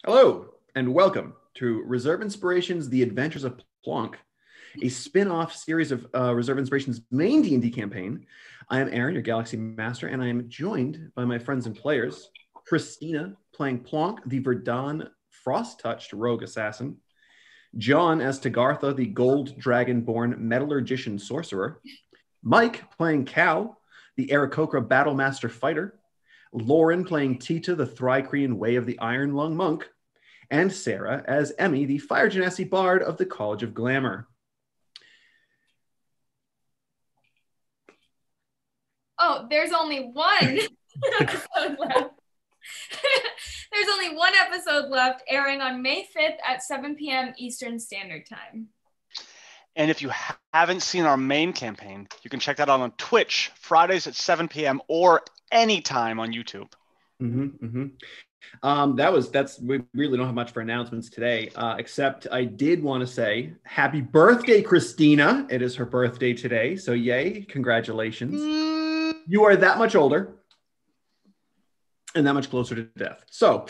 Hello, and welcome to Reserve Inspiration's The Adventures of Plonk, a spin-off series of Reserve Inspiration's main D&D campaign. I am Aaron, your Galaxy Master, and I am joined by my friends and players, Christina, playing Plonk, the Verdun Frost-Touched Rogue Assassin, John as Tagartha, the Gold Dragon-born Metallurgician Sorcerer, Mike playing Cal, the Aarakocra Battlemaster Fighter, Lauren playing Tita, the Thrycrean Way of the Iron Lung Monk, and Sarah as Emmy, the Fire Genasi Bard of the College of Glamour. Oh, there's only one episode left. There's only one episode left, airing on May 5th at 7 p.m. Eastern Standard Time. And if you haven't seen our main campaign, you can check that out on Twitch, Fridays at 7 p.m. or anytime on YouTube. We really don't have much for announcements today, except I did want to say happy birthday, Christina. It is her birthday today, so yay, congratulations. You are that much older and that much closer to death. So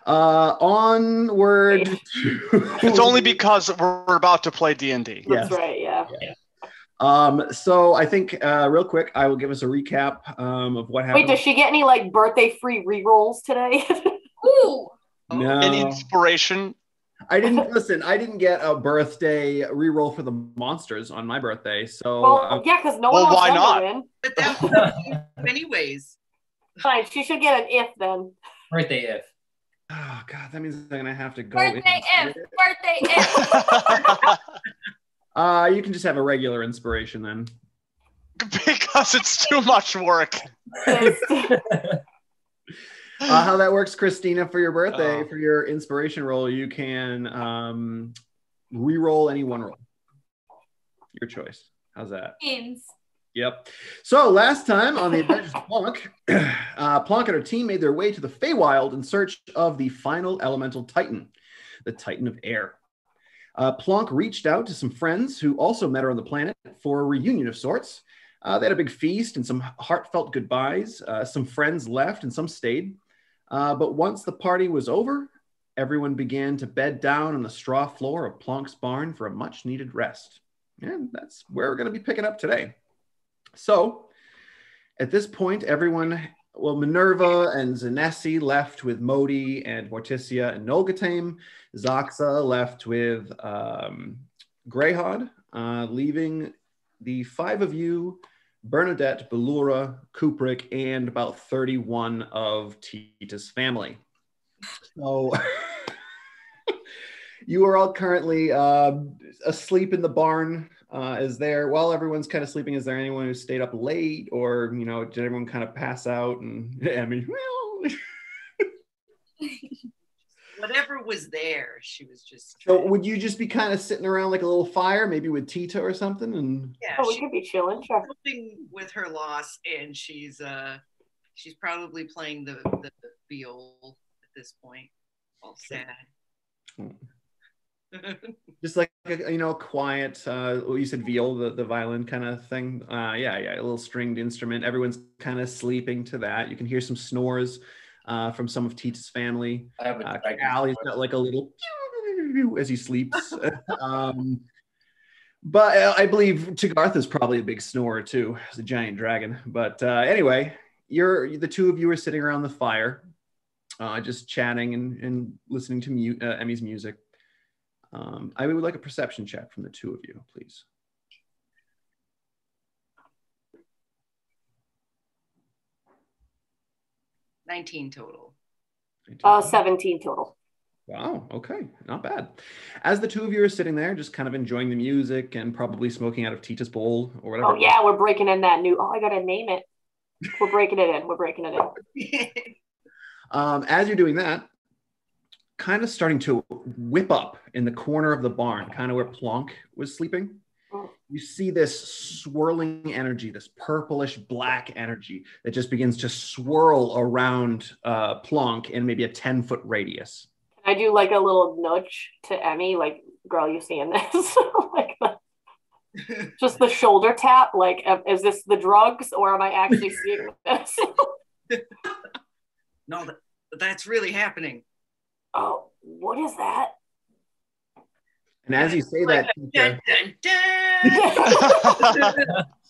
onward. It's only because we're about to play D&D. That's right, yeah. So I think real quick, I will give us a recap of what happened. Wait, does she get any like birthday free re-rolls today? Ooh! No. An inspiration. I didn't get a birthday reroll for the monsters on my birthday. So well, yeah, because no one wants why them not? to win. But that was anyways. Fine, she should get an if then. Birthday if. Oh God, that means I'm gonna have to go. Birthday if! You can just have a regular inspiration then. Because it's too much work. How that works, Christina, for your birthday, for your inspiration roll, you can re-roll any one roll. Your choice. How's that? Means. Yep. So last time on the Adventures of Plonk, Plonk and her team made their way to the Feywild in search of the final elemental titan, the Titan of Air. Plonk reached out to some friends who also met her on the planet for a reunion of sorts. They had a big feast and some heartfelt goodbyes. Some friends left and some stayed. But once the party was over, everyone began to bed down on the straw floor of Plonk's barn for a much-needed rest. And that's where we're going to be picking up today. So, at this point, Minerva and Zanesi left with Modi and Morticia and Nolgatame. Zaxa left with Greyhod, leaving the five of you, Bernadette, Belura, Kuprick, and about 31 of Tita's family. So you are all currently asleep in the barn. While everyone's kind of sleeping, is there anyone who stayed up late, or did everyone kind of pass out? And I mean, Whatever was there, she was just. So would you just be kind of sitting around like a little fire, maybe with Tita or something? And Yeah, We could be chilling, sure. coping with her loss, and she's probably playing the viol at this point, all sad. just like a quiet, you said viol, the violin kind of thing. Yeah, a little stringed instrument. Everyone's kind of sleeping to that. You can hear some snores from some of Tita's family. I have a Ali's got like a little as he sleeps. But I believe Tagartha's probably a big snorer too. He's a giant dragon. But anyway, the two of you are sitting around the fire, just chatting and listening to Emmy's music. I would like a perception check from the two of you, please. $19 total. 17 total. Wow, okay, not bad. As the two of you are sitting there, just kind of enjoying the music and probably smoking out of Tita's bowl or whatever. Oh yeah, we're breaking in that new. I gotta name it. We're breaking it in. As you're doing that, kind of starting to whip up in the corner of the barn, kind of where Plonk was sleeping. You see this swirling energy, this purplish black energy that just begins to swirl around Plonk in maybe a 10-foot radius. Can I do like a little nudge to Emmy, like, girl, you seeing this? Like, just the shoulder tap, like, is this the drugs or am I actually seeing this? No, that's really happening. Oh, What is that? And as you say that, Dun, Tita, dun,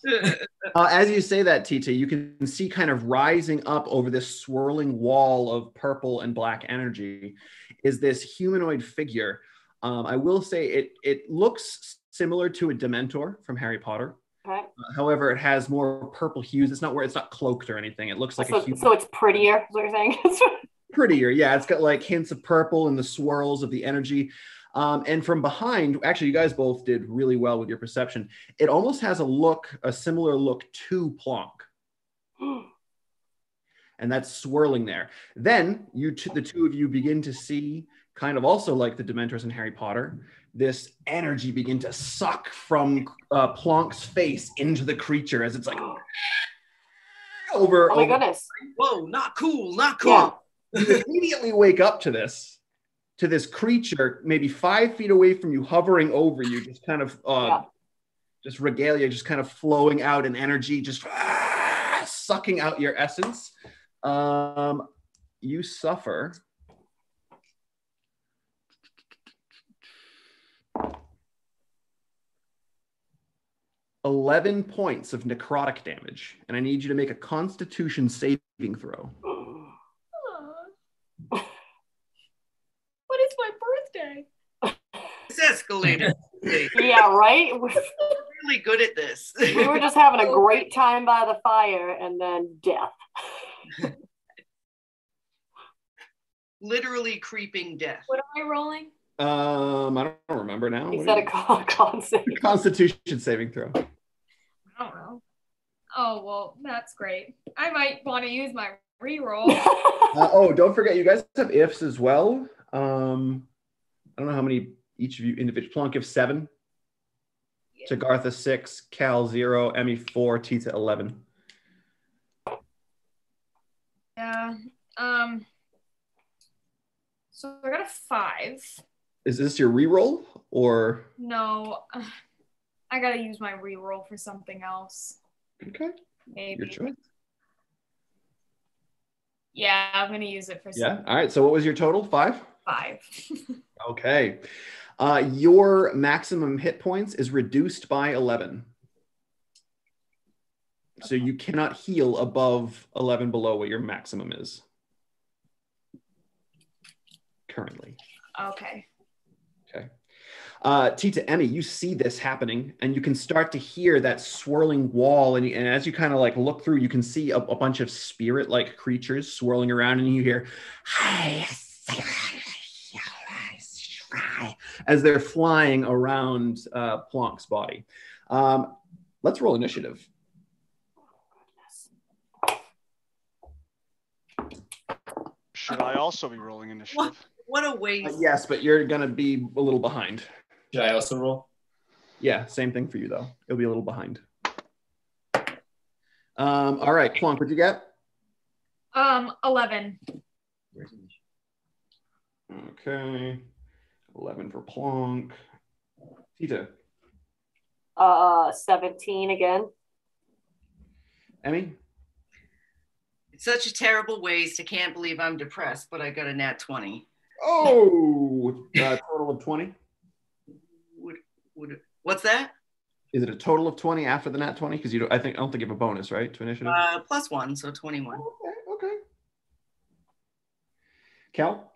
dun. as you say that, Tita, you can see kind of rising up over this swirling wall of purple and black energy is this humanoid figure. I will say it looks similar to a Dementor from Harry Potter. Okay. However, it has more purple hues. It's not cloaked or anything. It looks like a human. So it's prettier, is what you're saying? Prettier, yeah. It's got like hints of purple and the swirls of the energy. And from behind, actually, you guys both did really well with your perception. It almost has a similar look to Plonk. And that's swirling there. Then the two of you begin to see, kind of also like the Dementors in Harry Potter, this energy begin to suck from Plonk's face into the creature as it's like over. Oh my goodness. Whoa, not cool, not cool. Yeah. You immediately wake up to this creature maybe 5 feet away from you, hovering over you, just kind of just regalia, just kind of flowing out in energy, just sucking out your essence. You suffer 11 points of necrotic damage, and I need you to make a Constitution saving throw. What is my birthday? It's escalated. Yeah, right? We're really good at this. We were just having a great time by the fire and then death. Literally creeping death. What am I rolling? I don't remember now. He said a con save. Constitution saving throw. I don't know. Oh, well, that's great. I might want to use my reroll. Don't forget, you guys have ifs as well. I don't know how many each of you individual. Plonk if 7. Yeah. Tagartha 6, Cal 0, Emmy 4, Tita 11. Yeah. So I got a 5. Is this your reroll or? No, I gotta use my reroll for something else. Okay. Maybe. Your choice. Yeah, I'm gonna use it for something. Yeah. All right. So what was your total? 5? 5. Okay. Your maximum hit points is reduced by 11. So you cannot heal above 11 below what your maximum is currently. Okay. Okay. Tita, Emmy, you see this happening, and you can start to hear that swirling wall. And as you kind of like look through, you can see a bunch of spirit-like creatures swirling around, and you hear as they're flying around Plonk's body. Let's roll initiative. Should I also be rolling initiative? What a waste. Yes, but you're going to be a little behind. Should I also roll? Yeah, same thing for you, though. It'll be a little behind. All right, Plonk, what'd you get? 11. Okay. 11 for Plonk. Tita. 17 again. Emmy? It's such a terrible waste. I can't believe I'm depressed, but I got a nat 20. Oh, total of 20. What's that? Is it a total of 20 after the nat 20? Because I don't think you have a bonus, right, to initiative? +1, so 21. Okay. Cal?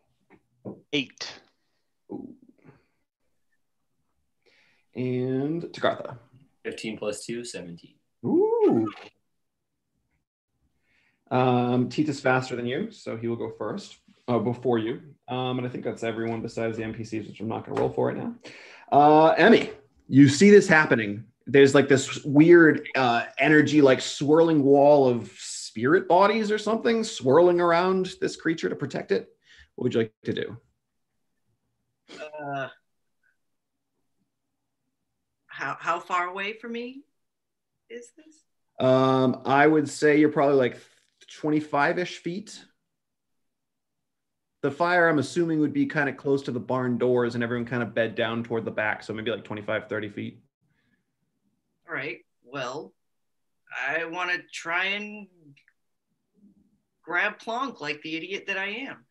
8. Ooh. And Tagartha? 15 plus 2, 17. Ooh. Tita's faster than you, so he will go first, before you. And I think that's everyone besides the NPCs, which I'm not going to roll for right now. Emmy, you see this happening. There's like this weird energy, like swirling wall of spirit bodies or something swirling around this creature to protect it. What would you like to do? How far away from me is this? I would say you're probably like 25-ish feet. The fire, I'm assuming, would be kind of close to the barn doors and everyone kind of bed down toward the back. So maybe like 25, 30 feet. All right. Well, I want to try and grab Plonk like the idiot that I am.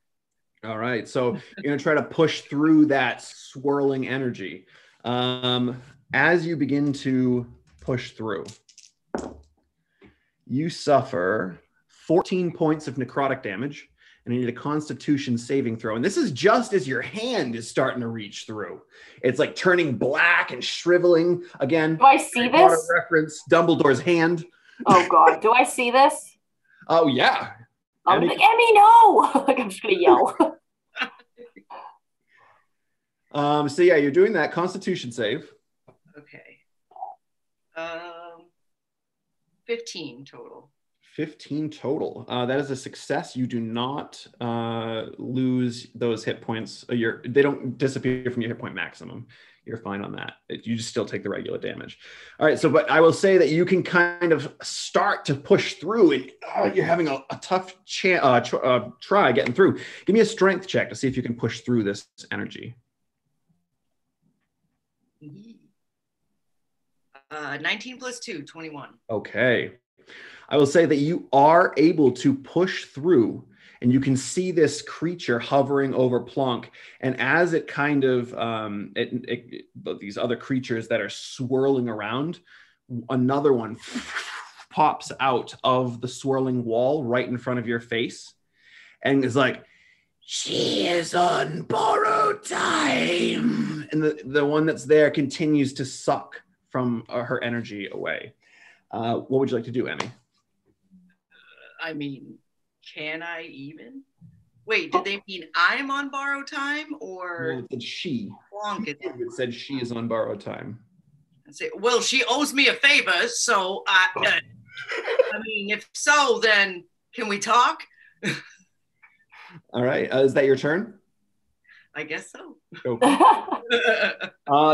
All right, so you're going to try to push through that swirling energy. As you begin to push through, you suffer 14 points of necrotic damage, and you need a Constitution saving throw. And this is just as your hand is starting to reach through. It's like turning black and shriveling again. Do I see this? Reference Dumbledore's hand. Oh God, do I see this? Oh yeah. I'm like, Emmy, no! Like I'm just gonna yell. So yeah, you're doing that Constitution save. Okay. 15 total. 15 total. That is a success. You do not lose those hit points. They don't disappear from your hit point maximum. You're fine on that. You just still take the regular damage. All right. So, but I will say that you can kind of start to push through, and you're having a tough try getting through. Give me a strength check to see if you can push through this energy. 19 plus 2, 21. Okay. I will say that you are able to push through, and you can see this creature hovering over Plonk. And as it kind of, these other creatures that are swirling around, another one pops out of the swirling wall right in front of your face and is like, "She is on borrowed time." And the one that's there continues to suck from her energy away. What would you like to do, Emmy? I mean, can I even? Wait, did they mean I'm on borrowed time or? No, it said she. Plonk It said she is on borrowed time. I say, well, she owes me a favor, so I mean, if so, then can we talk? All right, is that your turn? I guess so. Okay.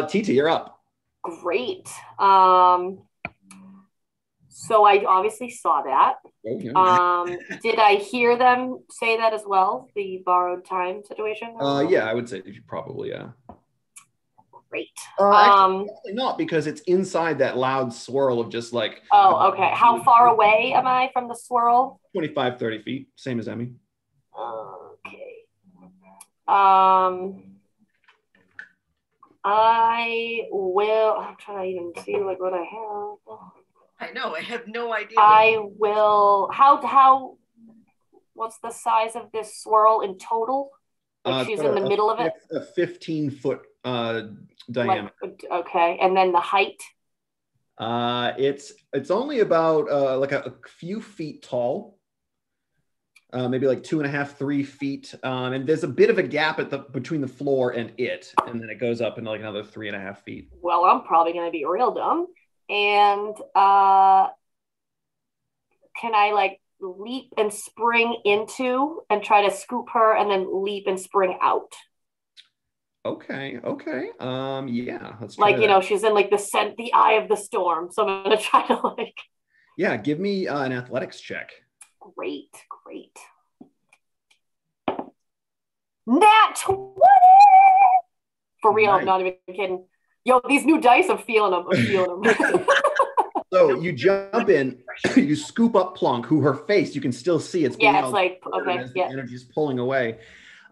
Tita, you're up. Great. So I obviously saw that. Oh, yeah. Did I hear them say that as well? The borrowed time situation? Yeah, I would say probably, yeah. Great. Actually, not, because it's inside that loud swirl of just like. Oh, okay. How far away am I from the swirl? 25, 30 feet, same as Emmy. Okay. I will. I'm trying to even see like what I have. I know. I have no idea. I will. How? What's the size of this swirl in total? Like she's in the middle of it. A 15-foot diameter. Like, okay, and then the height. It's only about like a few feet tall. Maybe like 2.5, 3 feet. And there's a bit of a gap between the floor and it. And then it goes up into like another 3.5 feet. Well, I'm probably going to be real dumb. And can I like leap and spring into and try to scoop her and then leap and spring out? Okay. Yeah. Let's try that. She's in like the eye of the storm. So I'm going to try to like. Yeah. Give me an athletics check. Great. Nat 20! For real, nice. I'm not even kidding. Yo, these new dice, I'm feeling them. So you jump in, you scoop up Plonk, who her face, you can still see it's it's like, okay, as the energy's pulling away.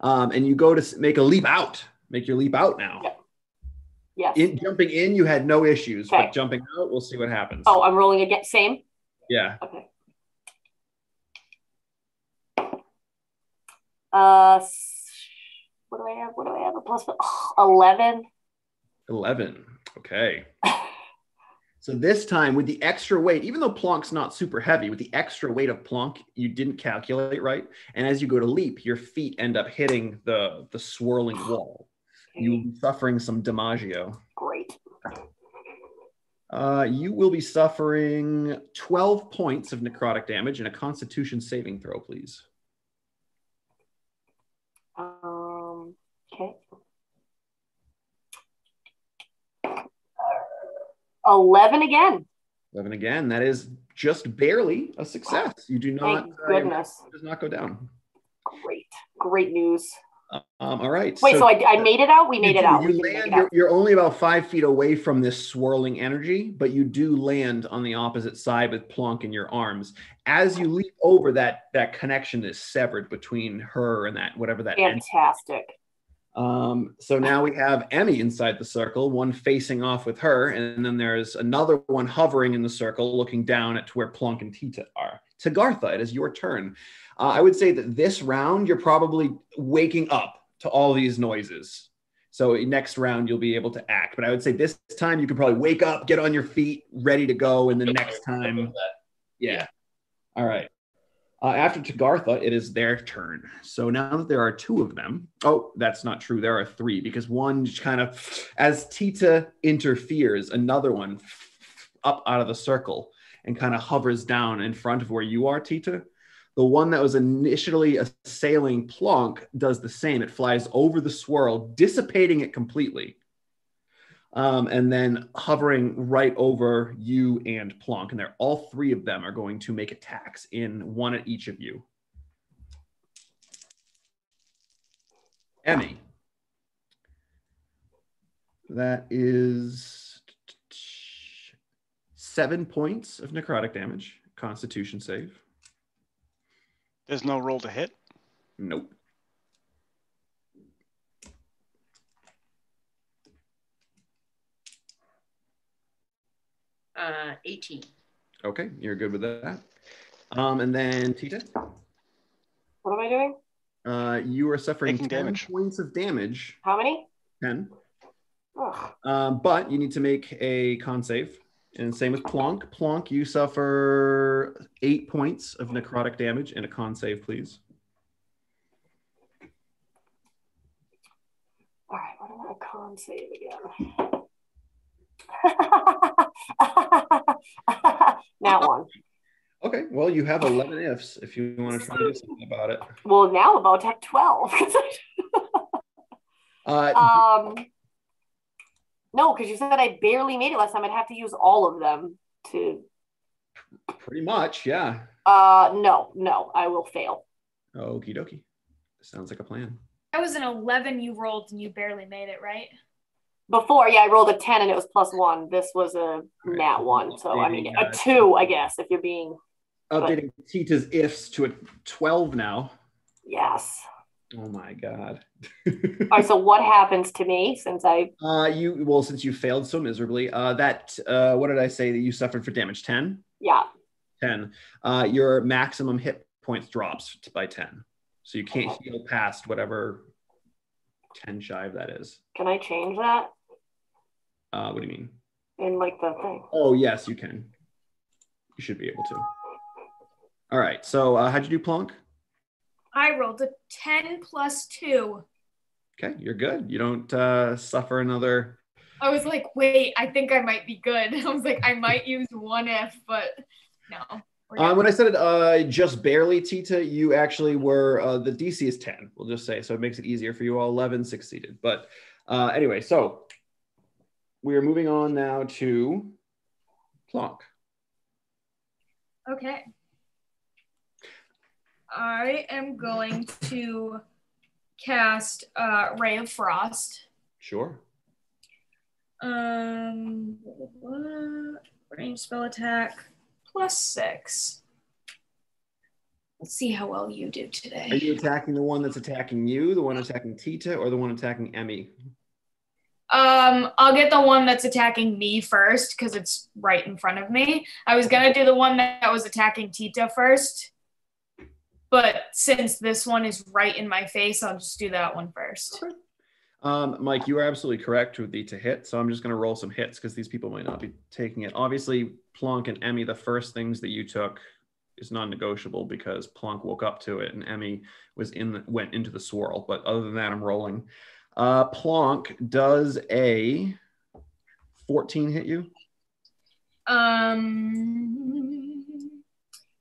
And you go to make a leap out. Make your leap out now. Yeah. Yes. Jumping in, you had no issues. Okay. But jumping out, we'll see what happens. Oh, I'm rolling again. Same? Yeah. Okay. What do I have? A plus 11. 11. Okay. So this time with the extra weight, even though Plonk's not super heavy, with the extra weight of Plonk, you didn't calculate right. And as you go to leap, your feet end up hitting the swirling wall. Okay. You will be suffering some DiMaggio. Great. You will be suffering 12 points of necrotic damage and a Constitution saving throw, please. Okay. 11 again. 11 again. That is just barely a success. You do not. Thank goodness. Does not go down. Great news. All right. Wait, so I made it out? We made it out. You land, you're only about 5 feet away from this swirling energy, but you do land on the opposite side with Plonk in your arms. As you leap over, that connection is severed between her and that whatever that. Fantastic. So now we have Emmy inside the circle, one facing off with her, and then there's another one hovering in the circle, looking down at where Plonk and Tita are. Tagartha, it is your turn. I would say that this round, you're probably waking up to all these noises. So next round, you'll be able to act. But I would say this time, you can probably wake up, get on your feet, ready to go. And the next time, yeah. All right. After Tagartha, it is their turn. So now that there are 2 of them, oh, that's not true. There are 3 because one kind of, as Tita interferes, another one up out of the circle and kind of hovers down in front of where you are, Tita. The one that was initially assailing Plonk does the same. It flies over the swirl, dissipating it completely. And then hovering right over you and Plonk. And they're all 3 of them are going to make attacks in one at each of you. Emmy. That is 7 points of necrotic damage. Constitution save. There's no roll to hit? Nope. Uh, 18. Okay, you're good with that. And then Tita? What am I doing? You are suffering Taking 10 damage. points of damage. How many? 10. Ugh. But you need to make a con save. And same with Plonk. Plonk, you suffer 8 points of necrotic damage and a con save, please. All right, what am I con save again? Now 1. Okay, well, you have 11 ifs if you want to try to do something about it. Well, now I'm about to have 12. No, because you said I barely made it last time. I'd have to use all of them to. Pretty much, yeah. No, I will fail. Okie dokie. Sounds like a plan. That was an 11 you rolled and you barely made it, right? Before, yeah, I rolled a 10 and it was +1. This was a nat 1. So, I mean, a 2, I guess, if you're being. Updating Tita's ifs to a 12 now. Yes. Oh my God. All right, so what happens to me since I. Since you failed so miserably, what did I say that you suffered for damage? 10? Yeah. 10. Your maximum hit points drops by 10. So you can't heal past whatever 10 shy of that is. Can I change that? What do you mean? In like the thing. Oh, yes, you can. You should be able to. All right. So how'd you do, Plonk? I rolled a 10 + 2. Okay, you're good. You don't suffer another. I was like, wait, I think I might be good. I was like, I might use 1 F, but no. When I said it just barely, Tita, you actually were, the DC is 10, we'll just say. So it makes it easier for you all. 11 succeeded. But anyway, so we are moving on now to Plonk. Okay. I am going to cast Ray of Frost. Sure. Range spell attack +6. Let's see how well you do today. Are you attacking the one that's attacking you, the one attacking Tita, or the one attacking Emmy? I'll get the one that's attacking me first because it's right in front of me. I was gonna do the one that was attacking Tita first, but since this one is right in my face, I'll just do that one first. Okay. Mike, you are absolutely correct with the to hit, so I'm just going to roll some hits because these people might not be taking it. Obviously, Plonk and Emmy, the first things that you took is non-negotiable because Plonk woke up to it and Emmy went into the swirl. But other than that, I'm rolling. Plonk, does a 14 hit you?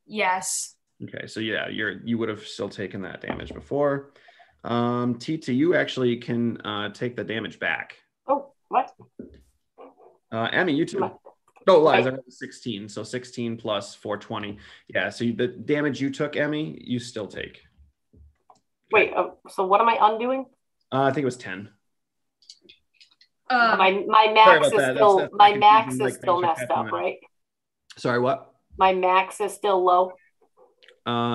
Yes. Okay, so yeah, you would have still taken that damage before. Tita, you actually can take the damage back. Oh, what? Emmy, you too. Oh, lies. I rolled 16, so 16 plus 420. Yeah, so the damage you took, Emmy, you still take. Wait, so what am I undoing? I think it was 10. My Sorry max about is that. still That's my not max confusing, is like, still thanks for messed catching up, that. right? Sorry, what? My max is still low.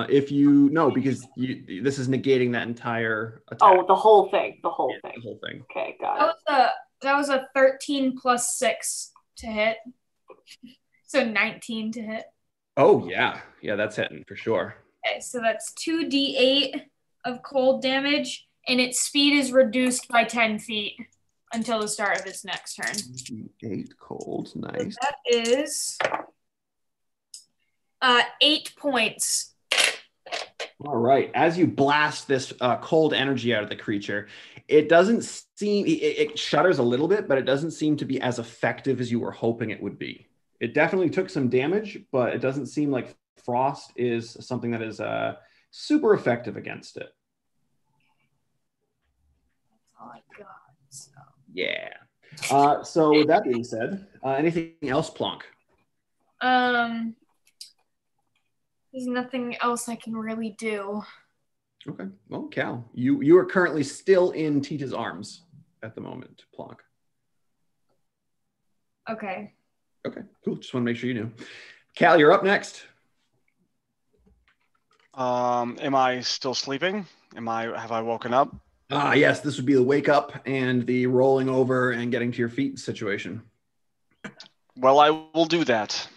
If you no, because this is negating that entire attack. Oh, the whole thing. The whole Yeah, thing. the whole thing. Okay, got it. That was a 13 plus 6 to hit. So 19 to hit. Oh yeah, that's hitting for sure. Okay, so that's 2d8 of cold damage, and its speed is reduced by 10 feet until the start of its next turn. 8 cold, nice. So that is 8 points. All right. As you blast this cold energy out of the creature, it doesn't seem, it shudders a little bit, but it doesn't seem to be as effective as you were hoping it would be. It definitely took some damage, but it doesn't seem like frost is something that is super effective against it. That's all I got. So. Yeah. So with that being said, anything else, Plonk? There's nothing else I can really do. Okay. Well, Cal, you are currently still in Tita's arms at the moment, Plonk. Okay. Okay, cool. Just want to make sure you knew. Cal, you're up next. Am I still sleeping? Have I woken up? Yes, this would be the wake up and the rolling over and getting to your feet situation. Well, I will do that.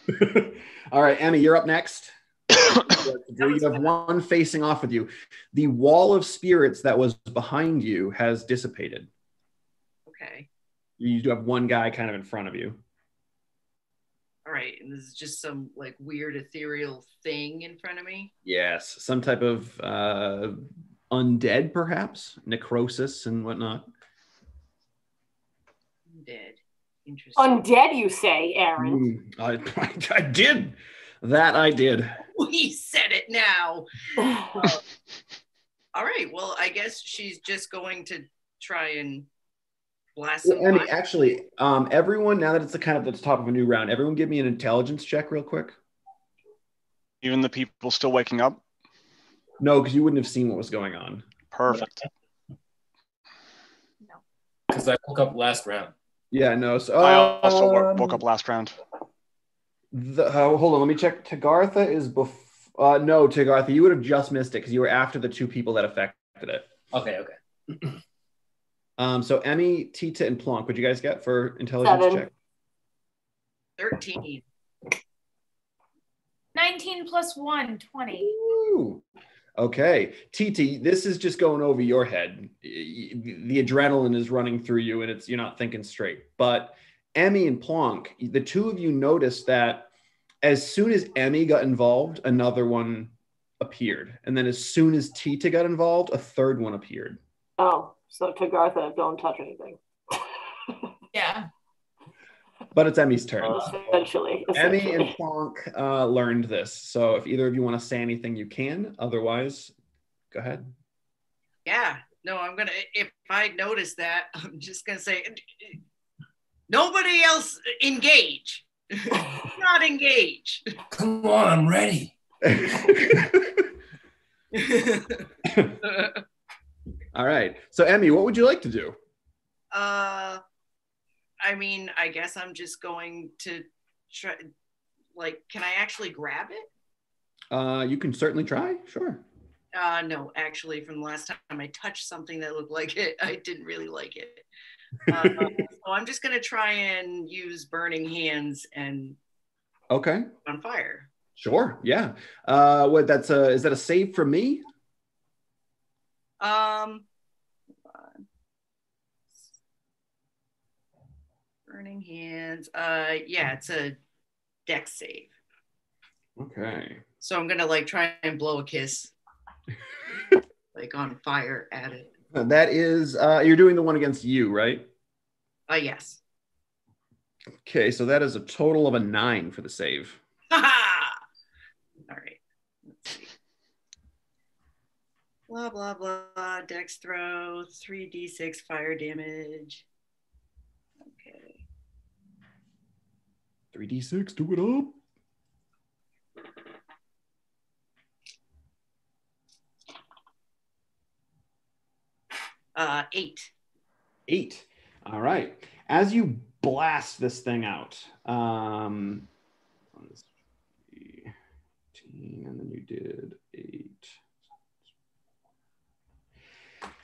All right, Emmy, you're up next. You have one facing off with you. The wall of spirits that was behind you has dissipated. Okay. You do have one guy kind of in front of you. All right. And this is just some like weird ethereal thing in front of me. Yes, some type of undead, perhaps necrosis and whatnot. Undead. Interesting. Undead, you say, Aaron? I did. That I did. We said it now. All right. Well, I guess she's just going to try and blast some Emmy, fire. actually, everyone, now that it's the top of a new round, everyone give me an intelligence check real quick. Even the people still waking up? No, because you wouldn't have seen what was going on. Perfect. No. Because I woke up last round. Yeah, no. So I also woke up last round. Hold on, let me check. Tagartha is before. No, Tagartha, you would have just missed it because you were after the two people that affected it. Okay. So Emmy, Tita, and Plonk, what'd you guys get for intelligence 7. check? 13. 19 plus 1, 20. Ooh. Okay, Titi, this is just going over your head. The adrenaline is running through you, and you're not thinking straight. But Emmy and Plonk, the two of you noticed that as soon as Emmy got involved, another one appeared, and then as soon as Tita got involved, a third one appeared. Oh, so Tagartha, don't touch anything. Yeah. But it's Emmy's turn. Essentially. Emmy and Plonk learned this. So if either of you want to say anything, you can. Otherwise, go ahead. Yeah. No, I'm going to, if I notice that, I'm just going to say, nobody else engage. Not engage. Come on, I'm ready. All right. So Emmy, what would you like to do? I mean, I guess I'm just going to try, like, can I actually grab it? You can certainly try. Sure. No, actually, from the last time I touched something that looked like it, I didn't really like it. So I'm just going to try and use burning hands and Okay. on fire. Sure. Yeah. Is that a save from me? Hold on. Burning hands. Yeah, it's a dex save. Okay. So I'm gonna like try and blow a kiss, like on fire at it. That is, you're doing the one against you, right? Yes. Okay, so that is a total of a 9 for the save. All right. Let's see. Blah blah blah. Dex throw 3d6 fire damage. Okay. 3d6, do it up. 8. 8. All right. As you blast this thing out, let's see, 18, and then you did 8.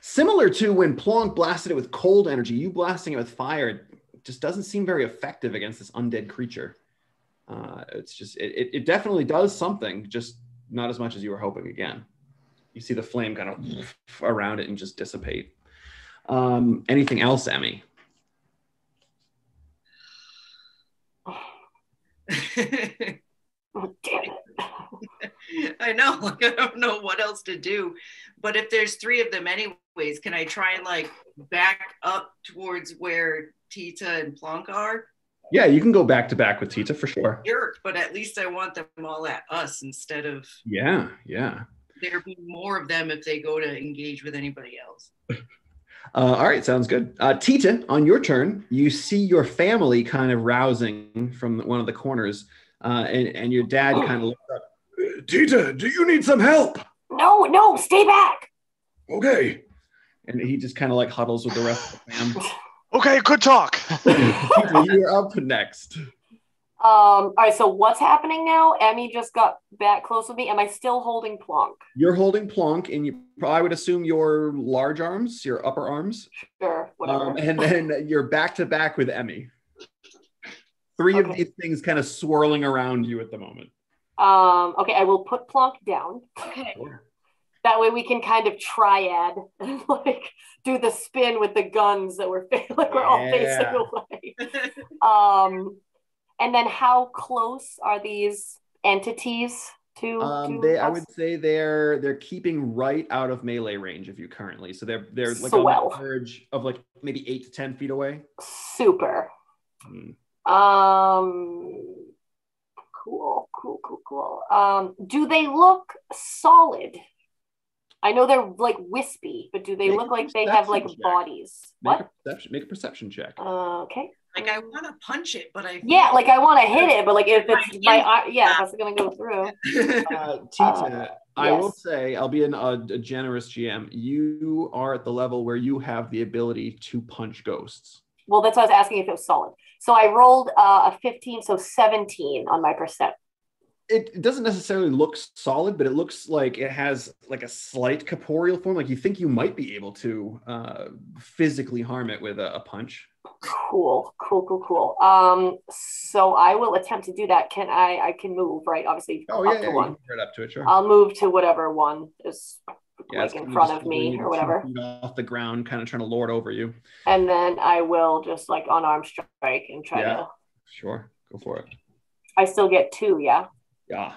Similar to when Plonk blasted it with cold energy, you blasting it with fire just doesn't seem very effective against this undead creature. It's just, it definitely does something, just not as much as you were hoping again. You see the flame kind of around it and just dissipate. Anything else, Emmy? Oh, damn it. I know. I don't know what else to do. But if there's 3 of them anyways, can I try and like back up towards where Tita and Plonk are? Yeah, you can go back to back with Tita for sure. Jerk, but at least I want them all at us instead of Yeah. there being more of them if they go to engage with anybody else. All right, sounds good. Tita, on your turn, you see your family kind of rousing from one of the corners, and your dad kind of looks up. Tita, do you need some help? No, stay back. Okay. And he just kind of like huddles with the rest of the fam. Okay, good talk. Tita, you're up next. All right, so what's happening now? Emmy just got back close with me. Am I still holding Plonk? You're holding Plonk, and I would assume your large arms, your upper arms. Sure, whatever. And then you're back to back with Emmy. 3 of these things kind of swirling around you at the moment. Okay, I will put Plonk down. Okay. That way we can kind of triad and like do the spin with the guns that we're all facing away. And then how close are these entities to us? I would say they're keeping right out of melee range of you currently. So they're like on the verge of like maybe 8 to 10 feet away. Super. Cool. Do they look solid? I know they're like wispy, but do they look like they have like bodies? Make a perception check. Okay. Like I want to punch it, but I like I want to hit it, but like if it's that's gonna go through. Tita, I will say, I'll be a generous GM. You are at the level where you have the ability to punch ghosts. Well, that's why I was asking if it was solid. So I rolled a 15, so 17 on my percent. It doesn't necessarily look solid, but it looks like it has like a slight corporeal form. Like you think you might be able to physically harm it with a punch. Cool. So I will attempt to do that. I can move, right? Obviously, to one. Right up to it, sure. I'll move to whatever one is like in front of me or whatever. Off the ground, kind of trying to lord over you. And then I will just like unarmed strike and try to. Sure, go for it. I still get 2, yeah? Yeah.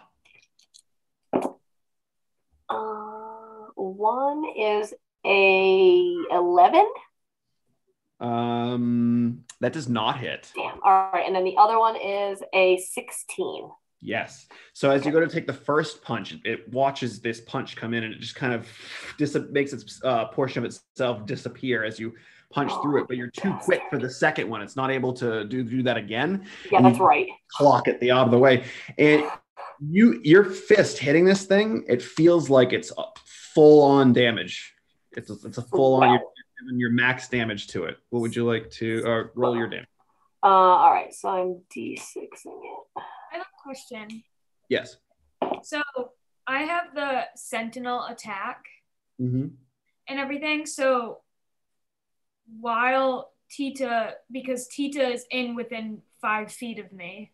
One is a 11. That does not hit. Damn. All right, and then the other one is a 16. Yes. So as you go to take the first punch, it watches this punch come in, and it just kind of makes its portion of itself disappear as you punch through it. But you're too quick for the second one. It's not able to do that again. Yeah, that's right. Clock it the out of the way, and your fist hitting this thing, it feels like it's full on damage. It's a full on. You're giving your max damage to it. What would you like to roll your damage? All right, so I'm D6ing it. I have a question. Yes. So I have the sentinel attack and everything. So while because Tita is within 5 feet of me.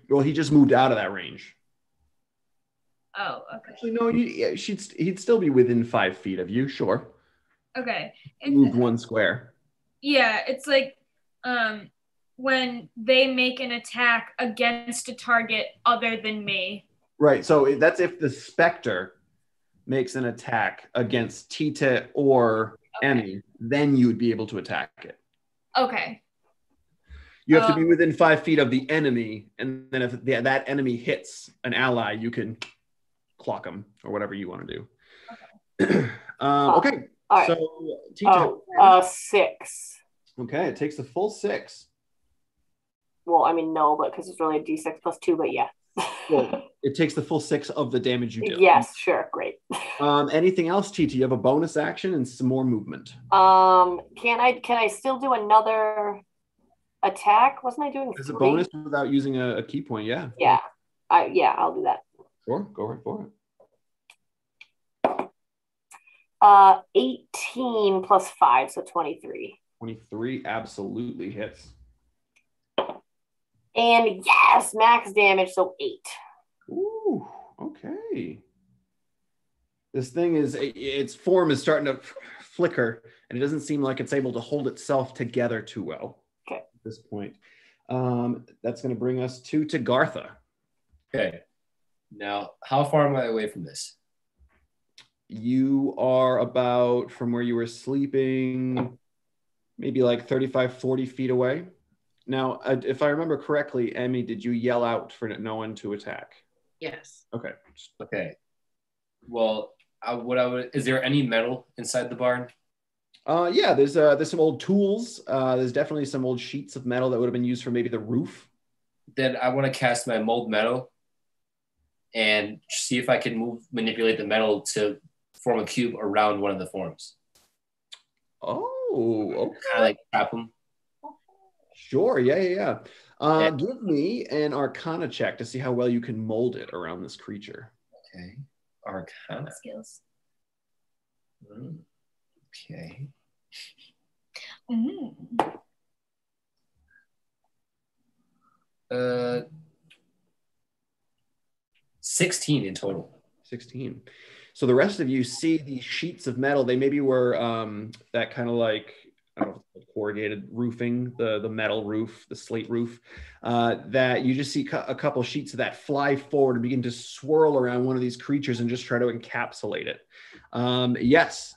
Well, he just moved out of that range. Oh, okay. Actually, no, he'd still be within 5 feet of you, sure. Okay. Moved 1 square. Yeah, it's like when they make an attack against a target other than me. Right. So that's if the Spectre makes an attack against Tita or Emmy, then you would be able to attack it. Okay. You have to be within 5 feet of the enemy, and then if that enemy hits an ally, you can clock them or whatever you want to do. Okay. Okay. All right. So Tita. 6. Okay, it takes the full 6. Well, I mean, no, but because it's really a D6 plus 2, but yeah. Well, it takes the full 6 of the damage you deal. Yes, sure, great. Anything else, Tita? You have a bonus action and some more movement. Can I still do another attack? Wasn't I doing As 3? a bonus without using a key point, yeah. Yeah. I'll do that. Sure, go right for it. 18 plus 5, so 23. 23 absolutely hits. And yes, max damage, so 8. Ooh, okay. This thing its form is starting to flicker, and it doesn't seem like it's able to hold itself together too well. Okay. At this point. That's going to bring us to Tagartha. Okay. Now, how far am I away from this? You are about from where you were sleeping, maybe like 35, 40 feet away. Now, if I remember correctly, Emmy, did you yell out for no one to attack? Yes. Okay. Okay. Well, is there any metal inside the barn? Yeah, there's some old tools. There's definitely some old sheets of metal that would have been used for maybe the roof. Then I want to cast my mold metal and see if I can manipulate the metal to form a cube around one of the forms. Oh, okay. I like trap them. Sure, yeah. Give me an Arcana check to see how well you can mold it around this creature. Okay. Arcana. Skills. Okay. 16 in total. 16. So the rest of you see these sheets of metal. They maybe were that kind of like, I don't know, corrugated roofing, the metal roof, the slate roof, that you just see a couple sheets of that fly forward and begin to swirl around one of these creatures and just try to encapsulate it. Yes,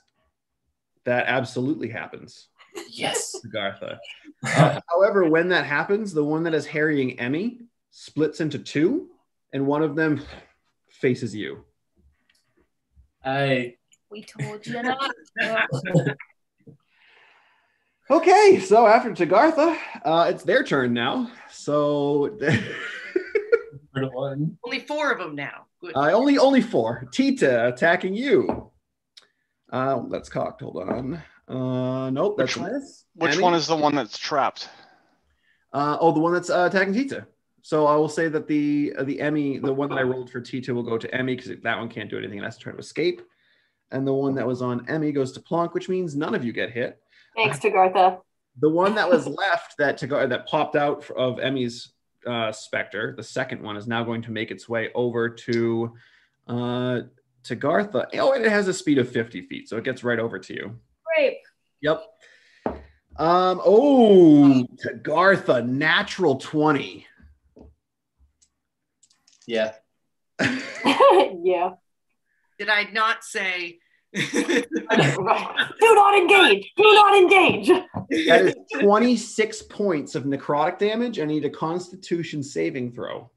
that absolutely happens. Yes. Gartha. However, when that happens, the one that is harrying Emmy splits into 2, and one of them faces you. We told you not. Okay, so after Tagartha, it's their turn now. So Only 4 of them now. Good. only 4. Tita attacking you. That's cocked. Hold on. Nope, that's Which one is the one that's trapped? The one that's attacking Tita. So I will say that the Emmy, the one that I rolled for Tita will go to Emmy because that one can't do anything. It has to try to escape. And the one that was on Emmy goes to Plonk, which means none of you get hit. Thanks, Tagartha. The one that was left that popped out of Emmy's specter, the second one, is now going to make its way over to Tagartha. Oh, and it has a speed of 50 feet, so it gets right over to you. Great. Yep. Tagartha, natural 20. Yeah. Yeah. Did I not say? Right. Do not engage. Do not engage. That is 26 points of necrotic damage. I need a Constitution saving throw.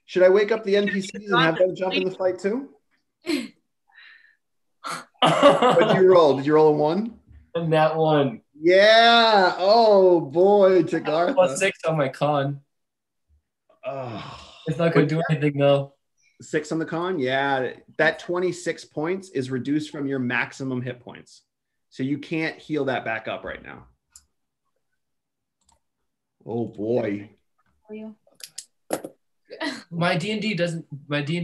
Should I wake up the NPCs and have them jump in the fight too? What did you roll? Did you roll a 1? And that one. Yeah. Oh boy, Tagartha. +6 on my con. Oh. It's not going to do anything though. 6 on the con? Yeah. That 26 points is reduced from your maximum hit points. So you can't heal that back up right now. Oh boy. My D&D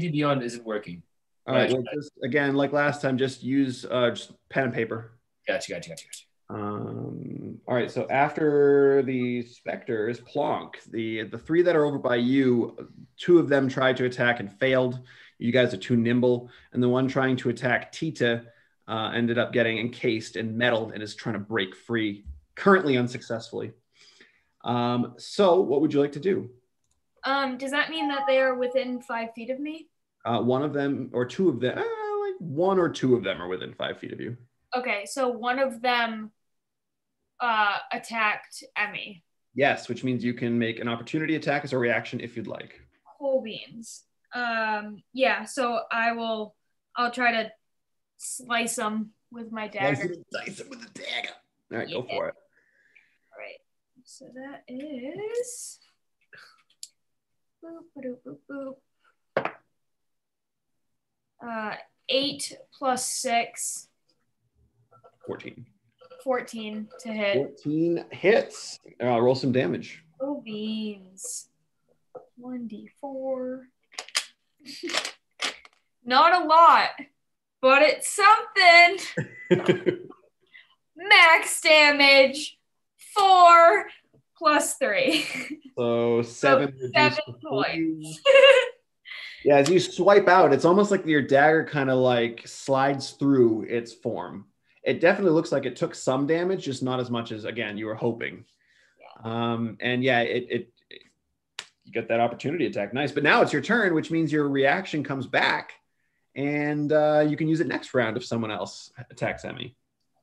Beyond isn't working. All right. Well, just, again, like last time, just use just pen and paper. Gotcha. All right. So after the specters, Plonk, the 3 that are over by you, 2 of them tried to attack and failed. You guys are too nimble, and the one trying to attack Tita ended up getting encased in metal and is trying to break free, currently unsuccessfully. So what would you like to do? Does that mean that they are within 5 feet of me? One of them or 2 of them, like 1 or 2 of them are within 5 feet of you. Okay, so one of them attacked Emmy. Yes, which means you can make an opportunity attack as a reaction if you'd like. Whole beans. Yeah, so I'll try to slice them with my dagger. Slice it with a dagger. All right, go for it. All right. So that is boop, boop, boop, boop. 8 plus 6. 14. 14 to hit. 14 hits. Roll some damage. Oh, beans. 1d4. Not a lot, but it's something. Max damage 4 plus 3. So 7 So 7 points. Yeah, as you swipe out, it's almost like your dagger kind of like slides through its form. It definitely looks like it took some damage, just not as much as, again, you were hoping. Yeah. And yeah, you got that opportunity attack. Nice. But now it's your turn, which means your reaction comes back, and you can use it next round if someone else attacks Emmy.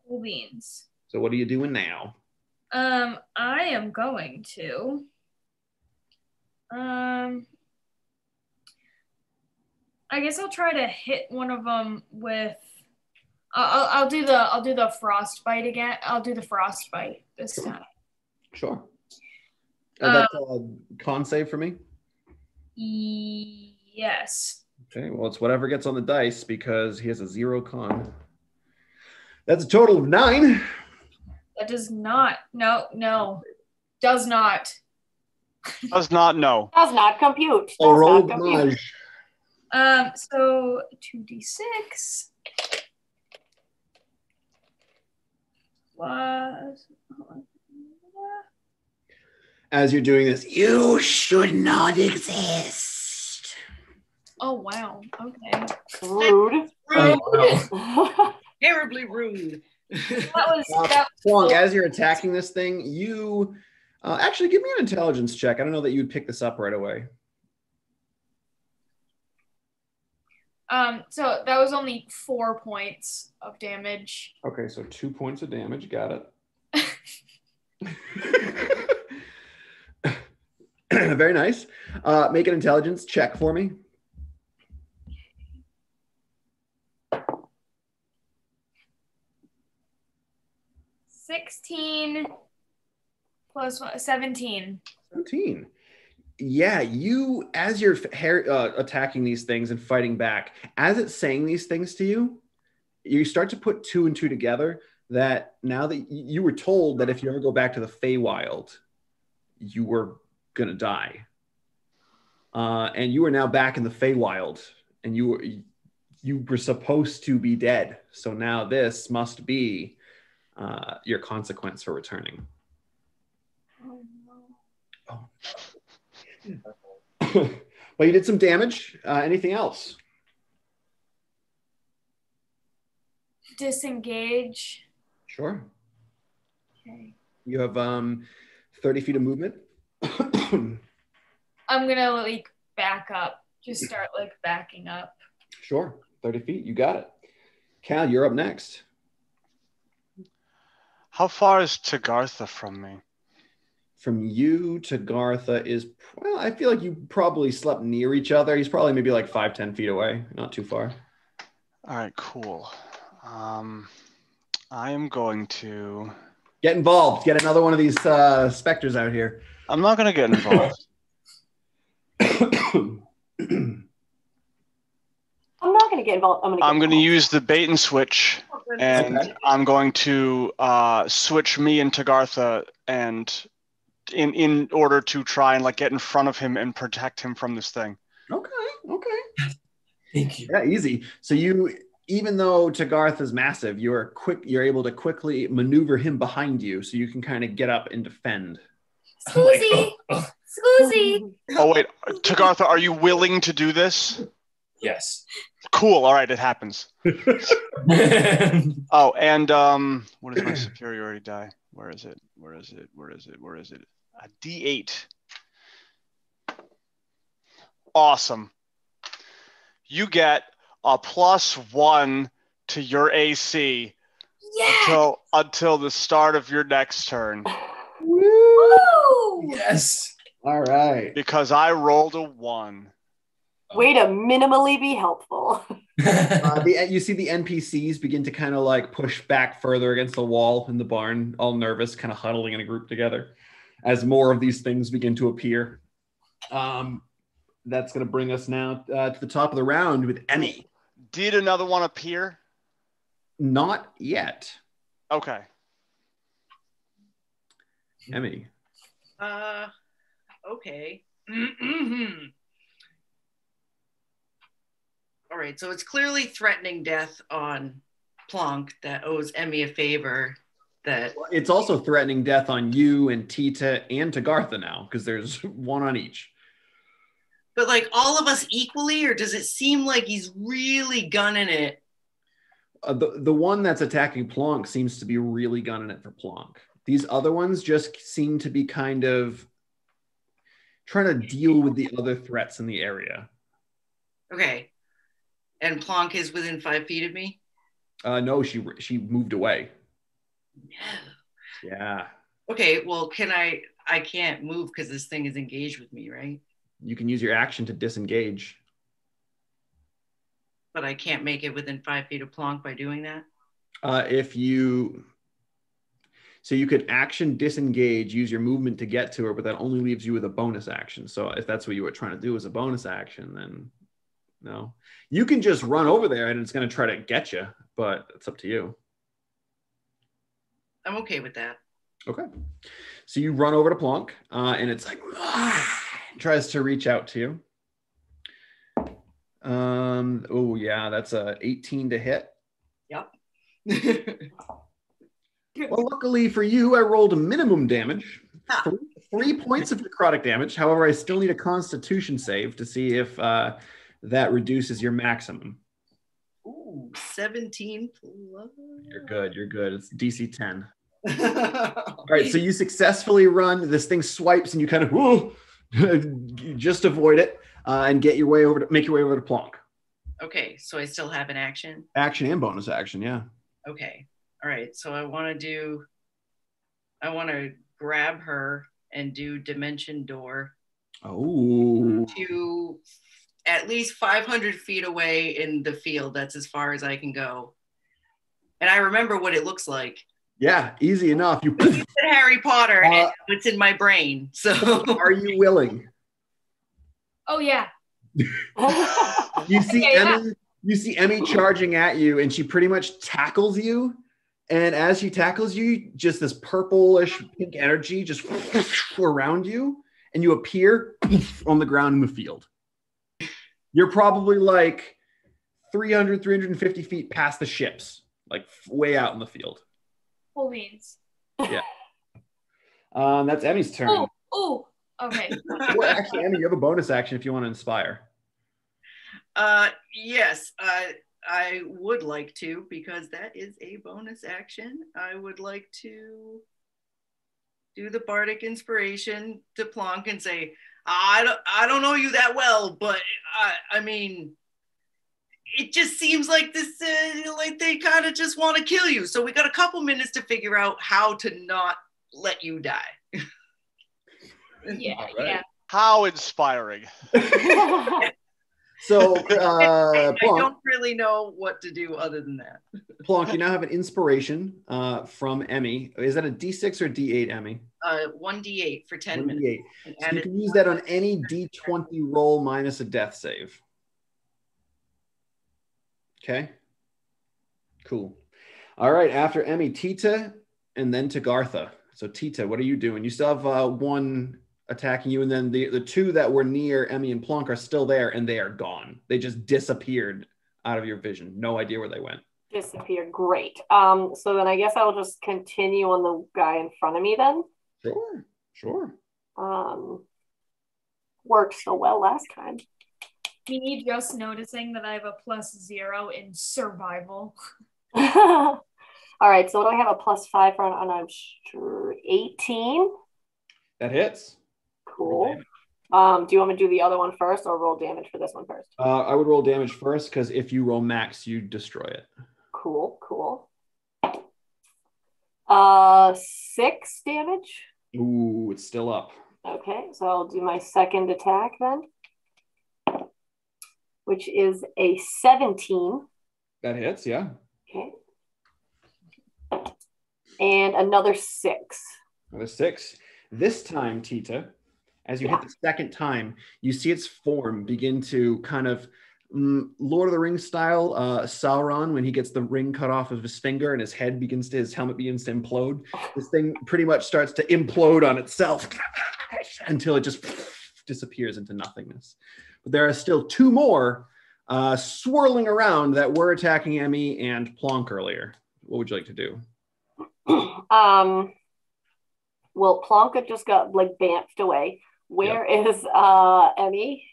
Cool beans. So what are you doing now? I am going to. I guess I'll try to hit one of them with. I'll do the frostbite again. I'll do the frostbite this time. Sure. That's a con save for me. Yes. Okay. Well, it's whatever gets on the dice because he has a 0 con. That's a total of 9. That does not. No. Does not. Does not know. Does not compute. Oh, Does roll not compute. damage. So 2d6 plus. As you're doing this, you should not exist. Oh wow. Okay. Rude. Rude. Wow. Terribly rude. That was Plonk, as you're attacking this thing, you actually give me an intelligence check. I don't know that you'd pick this up right away. So that was only 4 points of damage. Okay, so 2 points of damage. Got it. Very nice. Make an intelligence check for me. 16 plus 17. 17. Yeah, you, as you're attacking these things and fighting back, as it's saying these things to you, you start to put 2 and 2 together, that now that you were told that if you ever go back to the Feywild, you were going to die. And you are now back in the Feywild, and you were supposed to be dead. So now this must be your consequence for returning. Oh no. Oh. Well, you did some damage. Anything else? Disengage. Sure. Okay. You have 30 feet of movement. I'm gonna like back up. Just start like backing up. Sure. 30 feet. You got it. Cal, you're up next. How far is Tagartha from me? From you to Gartha is, well, I feel like you probably slept near each other. He's probably maybe like 5-10 feet away. Not too far. All right, cool. I am going to Get involved. Get another one of these specters out here. I'm not going to get involved. I'm not going to get involved. I'm going to use the bait and switch, and Okay. I'm going to switch me and Tagartha, and in order to try and like get in front of him and protect him from this thing. Okay. Thank you. Yeah, easy. So you, even though Tagarth is massive, you're able to quickly maneuver him behind you, so you can kind of get up and defend. Scoozy! Scoozy! Oh wait, Tagartha, are you willing to do this? Yes. Cool. All right, it happens. Oh, and what is my superiority die? Where is it? A D8. Awesome. You get a +1 to your AC until the start of your next turn. Woo! Yes. All right. Because I rolled a 1. Way to minimally be helpful. You see the NPCs begin to kind of like push back further against the wall in the barn, all nervous, kind of huddling in a group together as more of these things begin to appear. That's going to bring us now to the top of the round with Emmy. Did another one appear? Not yet. Okay. Emmy. Okay. All right, so it's clearly threatening death on Plonk that owes Emmy a favor. That It's also threatening death on you and Tita and Tagartha now, because there's one on each. But like all of us equally, or does it seem like he's really gunning it? The one that's attacking Plonk seems to be really gunning it for Plonk. These other ones just seem to be kind of trying to deal with the other threats in the area. Okay. And Plonk is within 5 feet of me? No, she moved away. No. Yeah. Okay, well, I can't move because this thing is engaged with me, right? You can use your action to disengage. But I can't make it within 5 feet of Plonk by doing that? So you could action disengage, use your movement to get to her, but that only leaves you with a bonus action. So if that's what you were trying to do as a bonus action, then no. You can just run over there and it's going to try to get you, but it's up to you. I'm okay with that. Okay. So you run over to Plonk, and it's like, tries to reach out to you. Oh, yeah, that's a 18 to hit. Yep. Well, luckily for you, I rolled a minimum damage. 3 points of necrotic damage. However, I still need a constitution save to see if that reduces your maximum. Ooh, 17 plus. You're good. It's DC 10. All right, so you successfully run. This thing swipes, and you kind of you just avoid it and make your way over to Plonk. Okay, so I still have an action. Action and bonus action, yeah. Okay, all right. So I want to grab her and do Dimension Door. Oh. To at least 500 feet away in the field. That's as far as I can go. And I remember what it looks like. Yeah, easy enough. You Harry Potter, and it's in my brain. So, are you willing? Oh yeah. You see Emmy charging at you, and she pretty much tackles you. And as she tackles you, just this purplish pink energy just around you, and you appear on the ground in the field. You're probably like 350 feet past the ships, like way out in the field. Cool beans. Yeah. That's Emmy's turn. Oh, okay. Well, actually, Emmy, you have a bonus action if you want to inspire. Yes, I would like to, because that is a bonus action. I would like to do the bardic inspiration to Plonk and say, I don't know you that well, but I mean, it just seems like this, like they kind of just want to kill you. So we got a couple minutes to figure out how to not let you die. Yeah, right. yeah. How inspiring. So, I Plonk, don't really know what to do other than that. Plonk, you now have an inspiration from Emmy. Is that a D6 or D8, Emmy? 1d8 for 10 minutes. So you can use that on any D20 roll minus a death save. Okay. Cool. All right. After Emmy, Tita, and then Tagartha. So Tita, what are you doing? You still have one attacking you, and then the two that were near Emmy and Plonk are still there, and they are gone. They just disappeared out of your vision. No idea where they went. Disappeared. Great. So then I guess I'll just continue on the guy in front of me then. Sure. Worked so well last time. Me just noticing that I have a +0 in survival. All right, so what do I have? A +5 for on 18? That hits. Cool. Do you want me to do the other one first or roll damage for this one first? I would roll damage first, because if you roll max, you destroy it. Cool. 6 damage. Ooh, it's still up. Okay, so I'll do my second attack then. which is a 17. That hits, yeah. Okay. And another 6. Another 6. This time, Tita, as you hit the second time, you see its form begin to kind of Lord of the Rings style, Sauron, when he gets the ring cut off of his finger and his helmet begins to implode. This thing pretty much starts to implode on itself until it just disappears into nothingness. But there are still 2 more swirling around that were attacking Emmy and Plonk earlier. What would you like to do? Well, Plonka just got like bamfed away. Where is Emmy?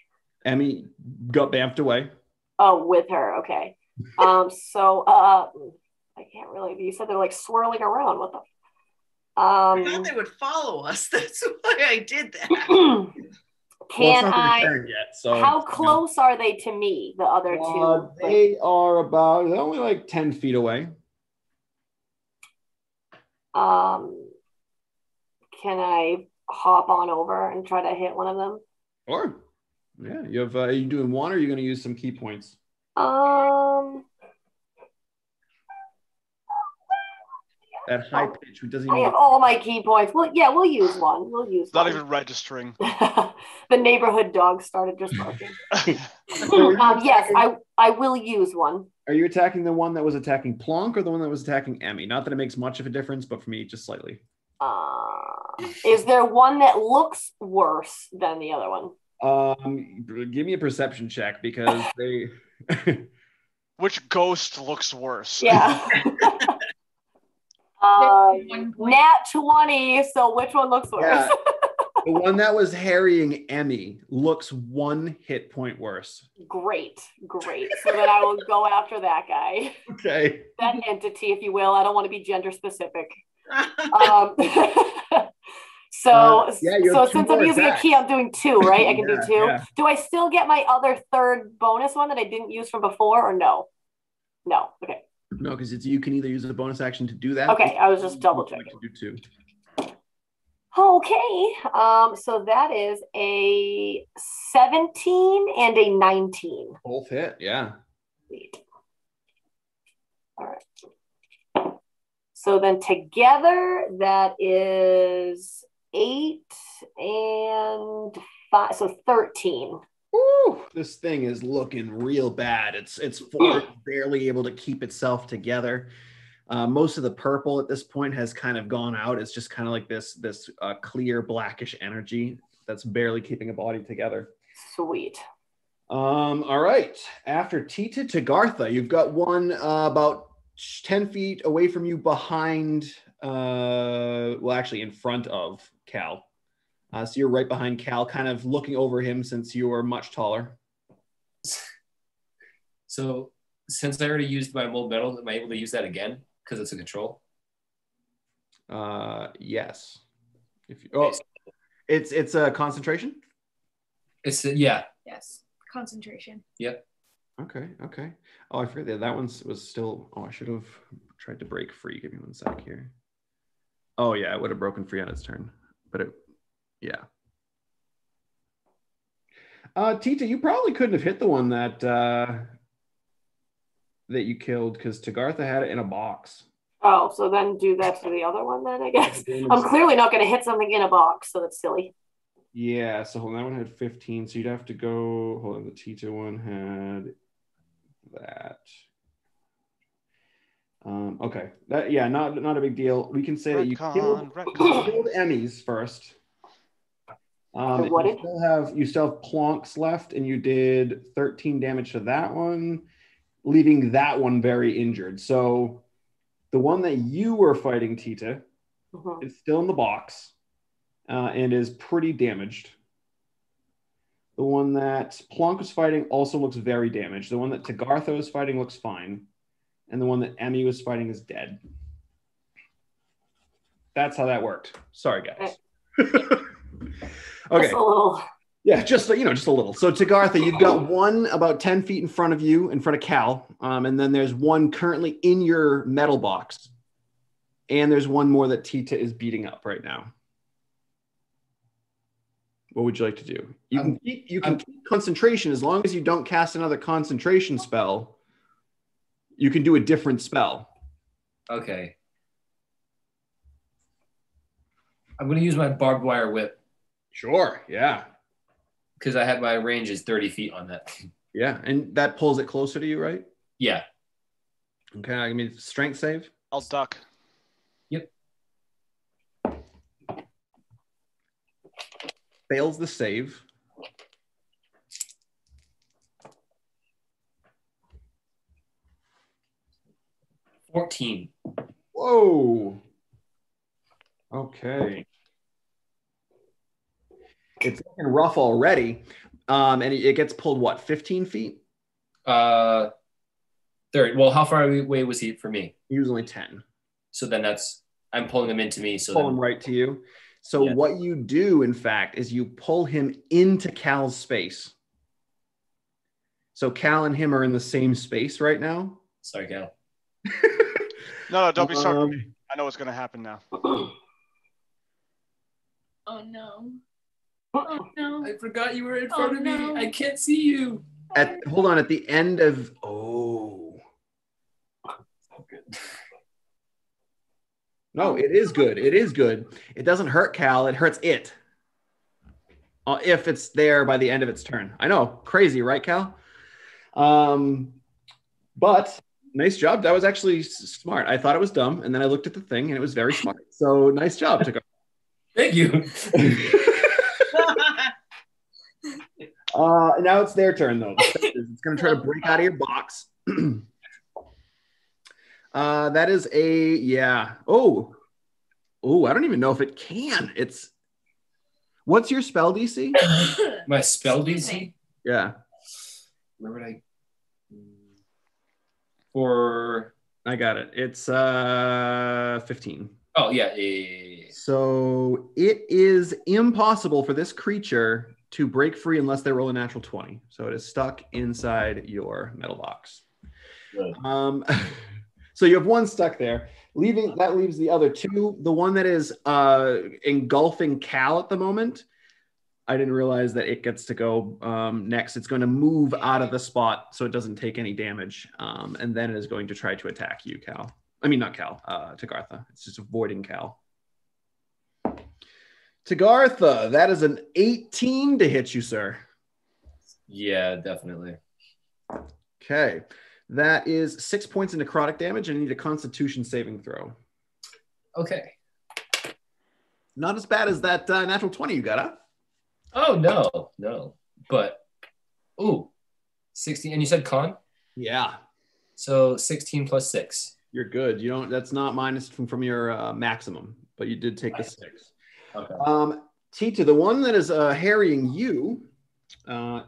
Emmy got bamfed away. Oh, with her. Okay. So I can't really. You said they're like swirling around. What the? I thought they would follow us. That's why I did that. Can I? Yet, so, how close are they to me? The other 2. They are about. They're only like 10 feet away. Can I hop on over and try to hit one of them? Or, yeah, you have. Are you doing one, or are you going to use some key points? That high pitch, who doesn't even. I have all my key points. Well, yeah, we'll use one. We'll use. Not one. even registering. The neighborhood dog started just barking. Yes, I will use one. Are you attacking the one that was attacking Plonk or the one that was attacking Emmy? Not that it makes much of a difference, but for me, just slightly. Is there one that looks worse than the other one? Give me a perception check because they. Which ghost looks worse? Yeah. Nat 20. So which one looks worse? Yeah. The one that was harrying Emmy looks 1 hit point worse. Great. So then I will go after that guy. Okay. That entity, if you will. I don't want to be gender specific. So since I'm using a key, I'm doing 2, right? I can do 2. Yeah. Do I still get my other 3rd bonus one that I didn't use from before, or no? No. Okay. No, because you can either use a bonus action to do that. Okay, I was just double checking. Do 2. Okay, so that is a 17 and a 19. Both hit, yeah. Sweet. All right. So then together, that is 8 and 5, so 13. Ooh, this thing is looking real bad. Its form is barely able to keep itself together. Most of the purple at this point has kind of gone out. It's just kind of like this clear blackish energy that's barely keeping a body together. Sweet. All right. After Tita, Tagartha, you've got one about 10 feet away from you behind, actually in front of Cal. So you're right behind Cal, kind of looking over him since you are much taller. So since I already used my mold metal, am I able to use that again? Because it's a control. Yes. It's a concentration. Yeah. Yes, concentration. Yep. Okay. Oh, I forget that one was still. Oh, I should have tried to break free. Give me 1 sec here. Oh yeah, it would have broken free on its turn, but yeah. Tita, you probably couldn't have hit the one that you killed because Tagartha had it in a box. Oh, so then do that to the other one then, I guess. I'm clearly not going to hit something in a box, so that's silly. Yeah, so hold on, that one had 15, so you'd have to go, hold on, the Tita one had that. Okay, not a big deal. We can say that you killed Emmys first. You still have Plonks left, and you did 13 damage to that one, leaving that one very injured. So the one that you were fighting, Tita, is still in the box and is pretty damaged. The one that Plonk was fighting also looks very damaged. The one that Tagartha was fighting looks fine. And the one that Emmy was fighting is dead. That's how that worked. Sorry, guys. Okay. Just a little. Yeah, just a little. So Tagartha, you've got one about 10 feet in front of you, in front of Cal. And then there's one currently in your metal box. And there's one more that Tita is beating up right now. What would you like to do? You can keep concentration as long as you don't cast another concentration spell. You can do a different spell. Okay. I'm going to use my barbed wire whip. Sure. Yeah. Because I have my range is 30 feet on that. Yeah. And that pulls it closer to you, right? Yeah. Okay. I mean, strength save. I'll duck. Yep. Fails the save. $14. Whoa. Okay. It's looking rough already. And it gets pulled, what, 15 feet? 30. Well, how far away was he from me? He was only 10. So then I'm pulling him into me. So Pull him right to you. So Yeah. what you do, in fact, is you pull him into Cal's space. So Cal and him are in the same space right now. Sorry, Cal. No, don't be sorry. I know what's going to happen now. Oh no. Oh no. I forgot you were in front of me. I can't see you. Hold on. At the end of... Oh. No, it is good. It is good. It doesn't hurt Cal. It hurts it. If it's there by the end of its turn. I know. Crazy, right, Cal? But nice job. That was actually smart. I thought it was dumb, and then I looked at the thing, and it was very smart. So nice job, Tagar. Thank you. Now it's their turn, though. It's going to try to break out of your box. That is a, yeah. Oh, I don't even know if it can. What's your spell DC? My spell DC? Yeah. Where would I? I got it. It's 15. Oh, yeah. So it is impossible for this creature to break free unless they roll a natural 20. So it is stuck inside your metal box. Right. So you have one stuck there. That leaves the other two. The one that is engulfing Cal at the moment, I didn't realize that it gets to go next. It's going to move out of the spot so it doesn't take any damage. And then it is going to try to attack you, Cal. I mean, not Cal, Tagartha. It's just avoiding Cal. Tagartha, that is an 18 to hit you, sir. Yeah, definitely. Okay. That is 6 points of necrotic damage, and I need a constitution saving throw. Okay. Not as bad as that natural 20 you got, huh? Oh, no. But, 16. And you said con? Yeah. So 16 plus 6. You're good. That's not minus from your maximum, but you did take the 6. Okay. Tita, the one that is harrying you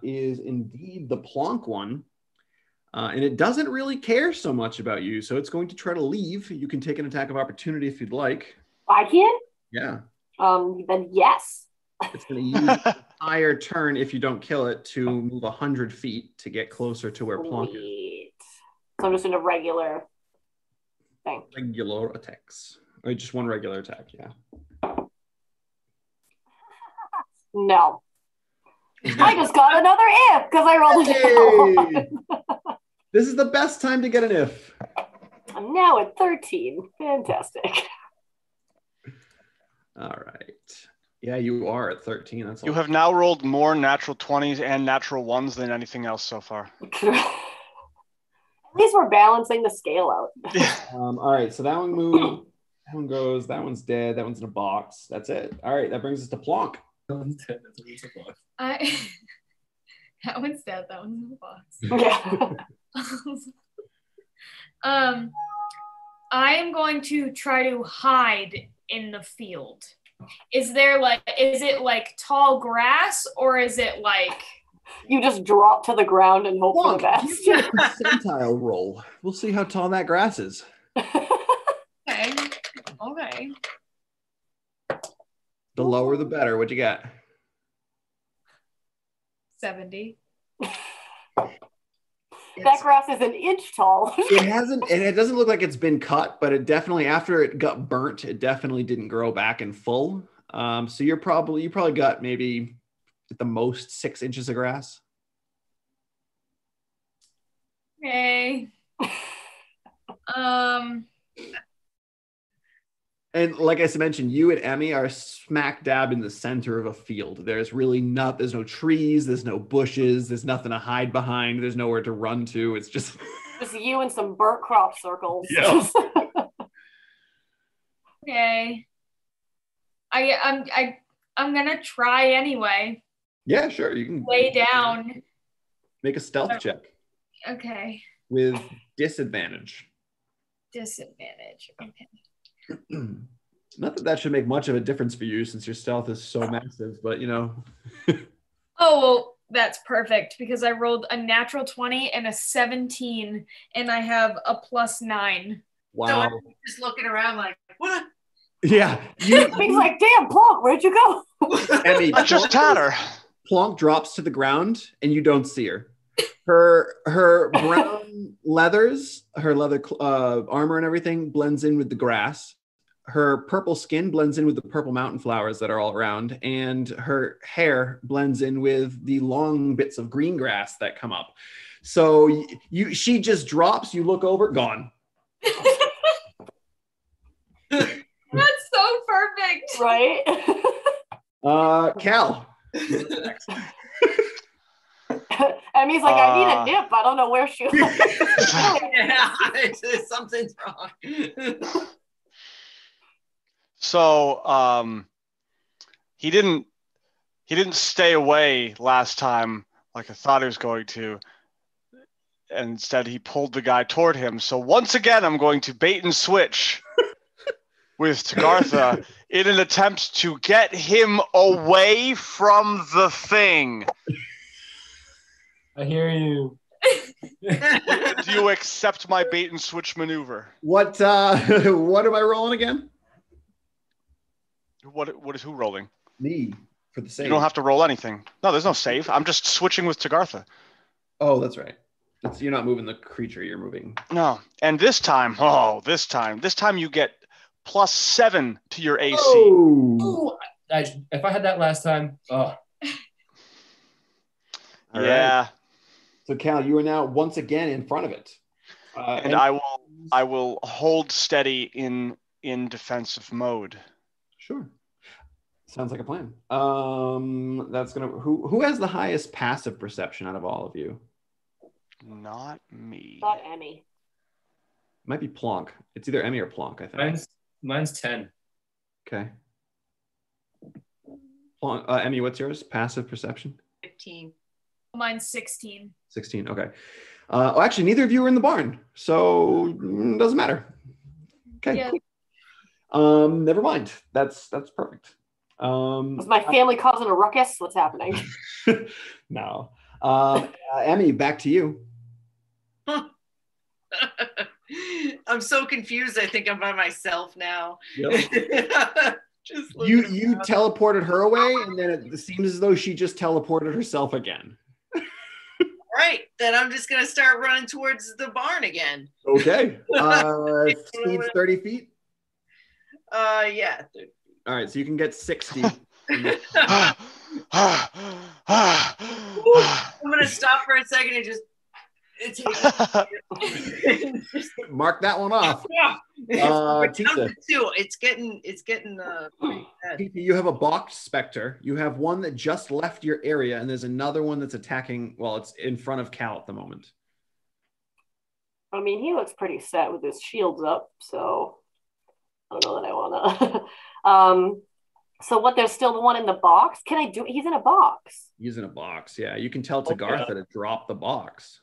is indeed the Plonk one. And it doesn't really care so much about you, so it's going to try to leave. You can take an attack of opportunity if you'd like. I can? Yeah. Then yes. It's going to use the entire turn, if you don't kill it, to move 100 feet to get closer to where Plonk is. Sweet. So I'm just in a regular thing. Regular attacks. Or just one regular attack, yeah. No. I just got another if because I rolled a Hey! This is the best time to get an if. I'm now at 13. Fantastic. All right. Yeah, you are at 13. That's You have now rolled more natural 20s and natural 1s than anything else so far. At least we're balancing the scale out. All right, so that one moved. That one goes. That one's dead. That one's in a box. That's it. All right, that brings us to Plonk. That one's dead. That one's in the box. Yeah. I am going to try to hide in the field. Is it like tall grass, or is it like You just drop to the ground and hope for the best. Give me a percentile roll. We'll see how tall that grass is. okay? The lower, the better. What'd you got? 70. That grass is an inch tall. It doesn't look like it's been cut, but it definitely, after it got burnt, it definitely didn't grow back in full. So you probably got maybe at the most 6 inches of grass. Okay. And like I mentioned, you and Emmy are smack dab in the center of a field. There's no trees, there's no bushes, there's nothing to hide behind, there's nowhere to run to. It's just you in some burnt crop circles. Yeah. Okay. I'm gonna try anyway. Yeah, sure. You can Lay down. make a stealth check Okay. with disadvantage. Disadvantage. Okay. Not that should make much of a difference for you since your stealth is so massive, but Oh, well, that's perfect because I rolled a natural 20 and a 17, and I have a +9. Wow. So I'm just looking around like, what? Yeah. He's like, damn, Plonk, where'd you go? Emmy, I just had her. Plonk drops to the ground and you don't see her. Her brown leathers, her leather armor and everything blends in with the grass. Her purple skin blends in with the purple mountain flowers that are all around, and her hair blends in with the long bits of green grass that come up. So she just drops, you look over, gone. That's so perfect. Right? Cal. Emmy's like, I need a nip. I don't know where she Yeah, something's wrong. So he didn't stay away last time like I thought he was going to. And instead he pulled the guy toward him. So once again I'm going to bait and switch with Tagartha in an attempt to get him away from the thing. I hear you. Do you accept my bait and switch maneuver? What am I rolling again? What is who rolling? Me for the save. You don't have to roll anything. No, there's no save. I'm just switching with Tagartha. Oh, that's right. You're not moving the creature, you're moving. No. And this time you get +7 to your AC. Oh. If I had that last time, All yeah. Right. So Cal, you are now once again in front of it. And I will hold steady in defensive mode. Sure. Sounds like a plan. That's gonna who has the highest passive perception out of all of you? Not me. Not Emmy. Might be Plonk. It's either Emmy or Plonk, I think. mine's 10. Okay. Plonk, Emmy, what's yours? Passive perception? 15. Mine's 16. 16. Okay. Actually, neither of you are in the barn, so doesn't matter. Okay. Yeah. Cool. Never mind. That's perfect. Was my family causing a ruckus? What's happening? No. Emmy, back to you. I'm so confused. I think I'm by myself now. Yep. Just You teleported her away, and then it seems as though she just teleported herself again. Right. Then I'm just gonna start running towards the barn again. Okay. Speed's 30 feet. Yeah. All right, so you can get 60. I'm gonna stop for a second and just Mark that one off. Yeah. Tita. It's getting pretty bad. Tita, you have a boxed specter. You have one that just left your area, and there's another one that's attacking. Well, it's in front of Cal at the moment. I mean, he looks pretty set with his shields up, so I don't know that I want to. So what? There's still the one in the box. Can I do? He's in a box. He's in a box. Yeah, you can tell Tagartha to drop the box.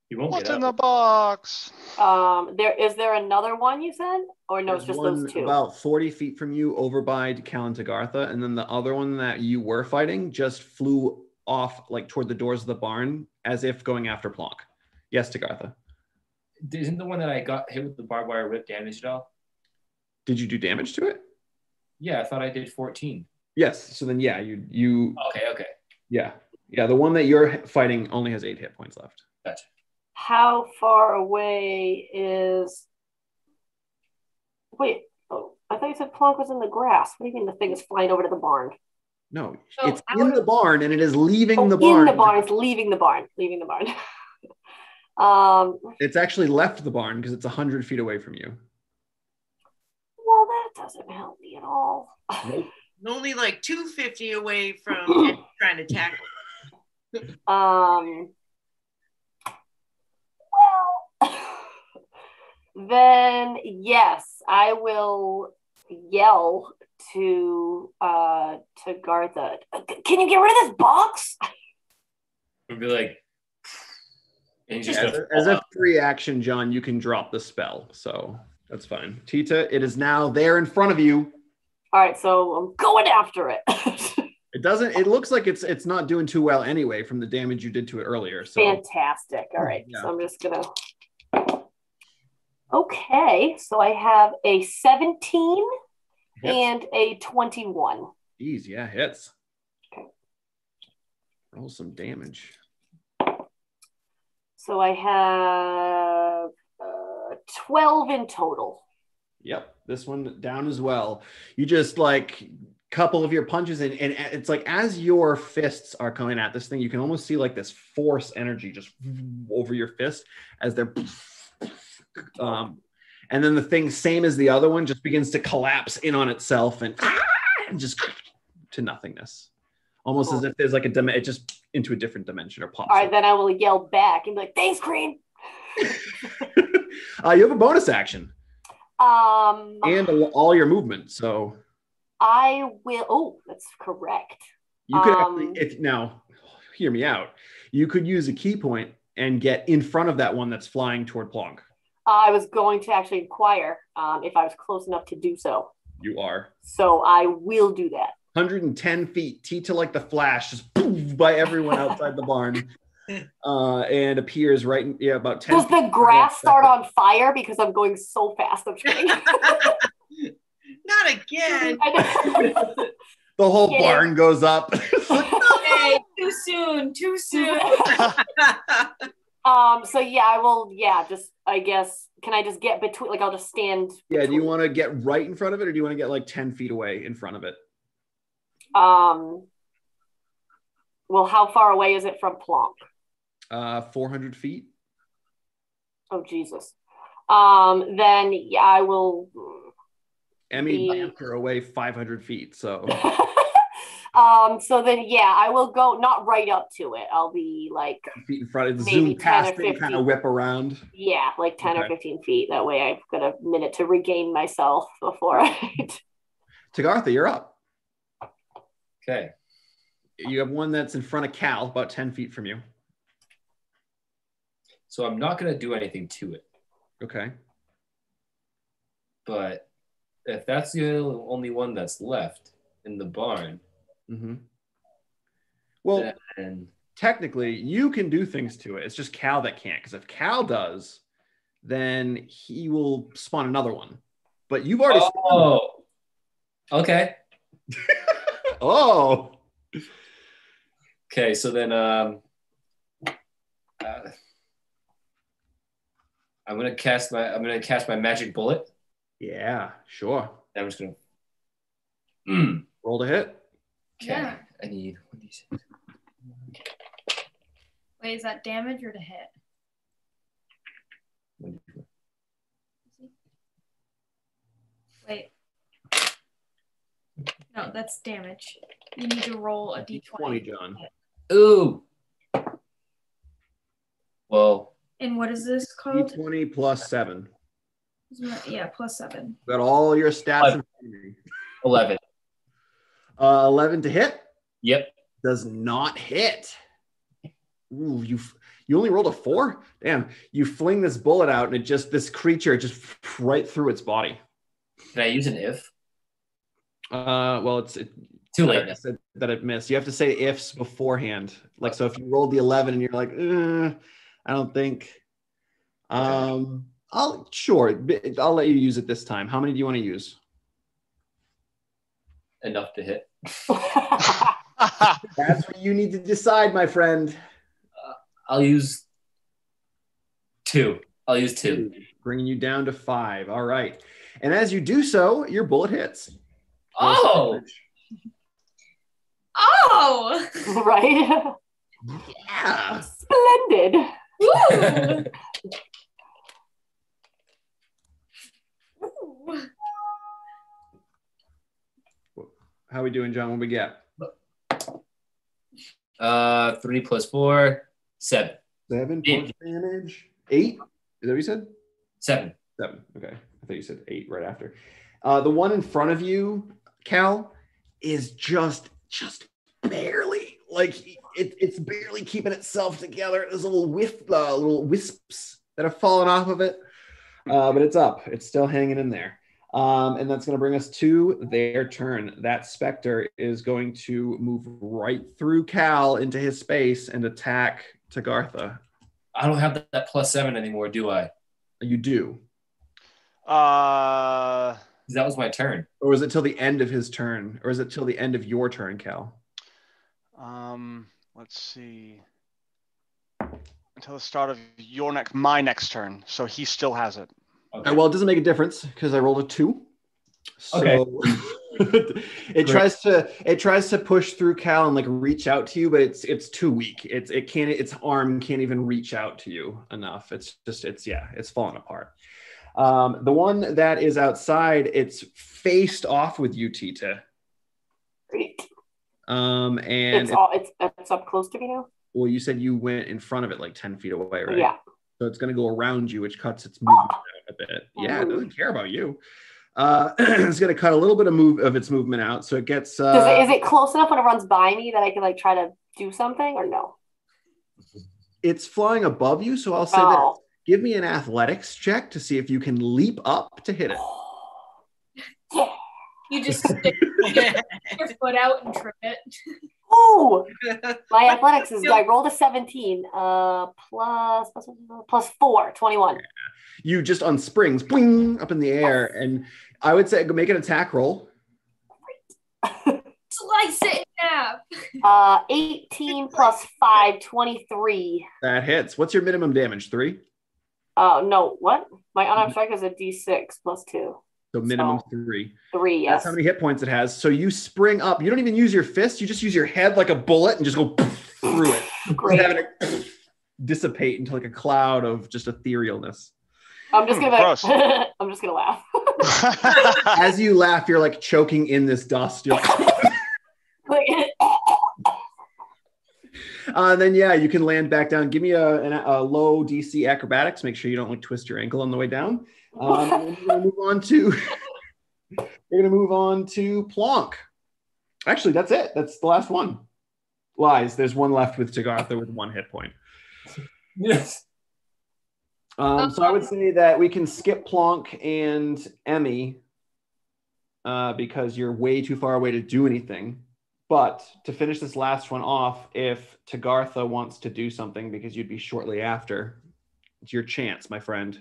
He won't What's get in up. the box? Is there another one you said, or no? It's There's just one those two. about 40 feet from you, over by Cal and Tagartha, and then the other one that you were fighting just flew off like toward the doors of the barn, as if going after Plonk. Yes, Tagartha. Isn't the one that I got hit with the barbed wire whip damaged at all? Did you do damage to it? Yeah, I thought I did 14. Yes. So then, yeah, you. Okay. Yeah. The one that you're fighting only has 8 hit points left. Gotcha. How far away is? Wait. Oh, I thought you said Plonk was in the grass. What do you mean the thing is flying over to the barn? No, So it's in the barn and it is leaving the In barn. the barn. It's leaving the barn. Leaving the barn. It's actually left the barn because it's 100 feet away from you. Well, that doesn't help me at all. Nope. Only like 250 away from trying to tackle. Well, then yes, I will yell to Gartha. Can you get rid of this box? We'd be like, and he's just As a free action, John, you can drop the spell, so that's fine. Tita, it is now there in front of you. All right, so I'm going after it. It looks like it's not doing too well anyway from the damage you did to it earlier. So Fantastic. All right, yeah. so I'm just gonna. Okay, so I have a 17 Hits. and a 21. Jeez, yeah, hits. Okay. Roll some damage. So I have 12 in total. Yep, this one down as well. You just like couple of your punches and it's like as your fists are coming at this thing, you can almost see like this force energy just over your fist as they're and then the thing, same as the other one, just begins to collapse in on itself and just to nothingness. Almost as if there's like it just into a different dimension or pops. All right, then I will yell back and be like, "Thanks, Green." You have a bonus action. And all your movement, so I will. Oh, that's correct. you could actually, now hear me out. You could use a key point and get in front of that one that's flying toward Plonk. I was going to actually inquire if I was close enough to do so. You are. So I will do that. 110 feet, Tita like the Flash, just poof by everyone outside the barn, and appears right in, about 10 Does the grass start on fire because I'm going so fast? I'm kidding. Not again. The whole barn goes up. Hey, too soon. So yeah, I will. Yeah, just I guess. Can I just get between? Like, I'll just stand. Yeah. Do you want to get right in front of it, or do you want to get like 10 feet away in front of it? Well, how far away is it from Plonk? 400 feet. Oh Jesus. Then yeah, I will. Emmy banter away 500 feet. So. So then yeah, I will go not right up to it. I'll be like 10 feet in front of it, maybe zoom past 10 or it, and kind of whip around. Yeah, like 10 or 15 feet. That way I've got a minute to regain myself before I. Tagartha, you're up. Okay. You have one that's in front of Cal, about 10 feet from you. So I'm not going to do anything to it. Okay. But if that's the only one that's left in the barn, well, then technically you can do things to it. It's just Cal that can't, because if Cal does, then he will spawn another one. But you've already. Oh. Okay. Oh. Okay, so then I'm gonna cast my magic bullet. Yeah, sure. I'm just gonna Roll to hit. Okay. Yeah. I need 1d6. Wait, is that damage or to hit? Wait. No, that's damage. You need to roll a d20. John. Ooh. Well. And what is this called? D20 plus 7. Yeah, plus 7. Got all your stats. 11. 11 to hit. Yep. Does not hit. Ooh, you only rolled a 4? Damn. You fling this bullet out and this creature just right through its body. Can I use an if? Well, it's too late. That it missed. You have to say ifs beforehand. Like, so if you rolled the 11 and you're like, I don't think. I'll let you use it this time. How many do you want to use? Enough to hit. That's what you need to decide, my friend. I'll use 2. I'll use 2. Bringing you down to 5. All right. And as you do so, your bullet hits. Oh! Oh! Right? Yeah. Splendid. Ooh. Ooh. How we doing, John? What we get? 3 plus 4, 7. 7 8. points of damage. 8? Is that what you said? 7. 7. Okay. I thought you said 8 right after. The one in front of you, Cal, is just barely, like, it's barely keeping itself together. There's little wisps that have fallen off of it, but it's up. It's still hanging in there. And that's going to bring us to their turn. That Spectre is going to move right through Cal into his space and attack Tagartha. I don't have that +7 anymore, do I? You do. Uh, That was my turn. Or is it till the end of his turn? Or is it till the end of your turn, Cal? let's see. Until the start of my next turn. So he still has it. Okay. Well, it doesn't make a difference because I rolled a 2. So Okay. it tries to push through Cal and like reach out to you, but it's too weak. Its arm can't even reach out to you enough. It's falling apart. The one that is outside, it's faced off with you, Tita. Great. And it's up close to me now. Well, you said you went in front of it like 10 feet away, right? Yeah. So it's going to go around you, which cuts its movement out a bit. Yeah, it doesn't care about you. It's going to cut a little bit of its movement out, so it gets. Is it close enough when it runs by me that I can like try to do something, or no? It's flying above you, so I'll say that. Give me an athletics check to see if you can leap up to hit it. Yeah. You just stick your foot out and trip it. Oh, my athletics is. I rolled a 17. Plus 4, 21. You just on springs, boing, up in the air, and I would say make an attack roll. Slice it in half. 18 plus 5, 23. That hits. What's your minimum damage? 3? No, what? My unarmed strike is a D6 plus 2. So minimum 3. 3, yes. That's how many hit points it has. So you spring up. You don't even use your fist. You just use your head like a bullet and just go through it. Great. Just having it dissipate into like a cloud of just etherealness. I'm just gonna I'm just gonna laugh. As you laugh, you're like choking in this dust. You're like, then you can land back down. Give me a low DC acrobatics. Make sure you don't like twist your ankle on the way down. We're gonna move on to Plonk. Actually, that's it. That's the last one. Lies. There's one left with Tagartha with 1 hit point. Yes. So I would say that we can skip Plonk and Emmy because you're way too far away to do anything. But to finish this last one off, if Tagartha wants to do something because you'd be shortly after, it's your chance, my friend.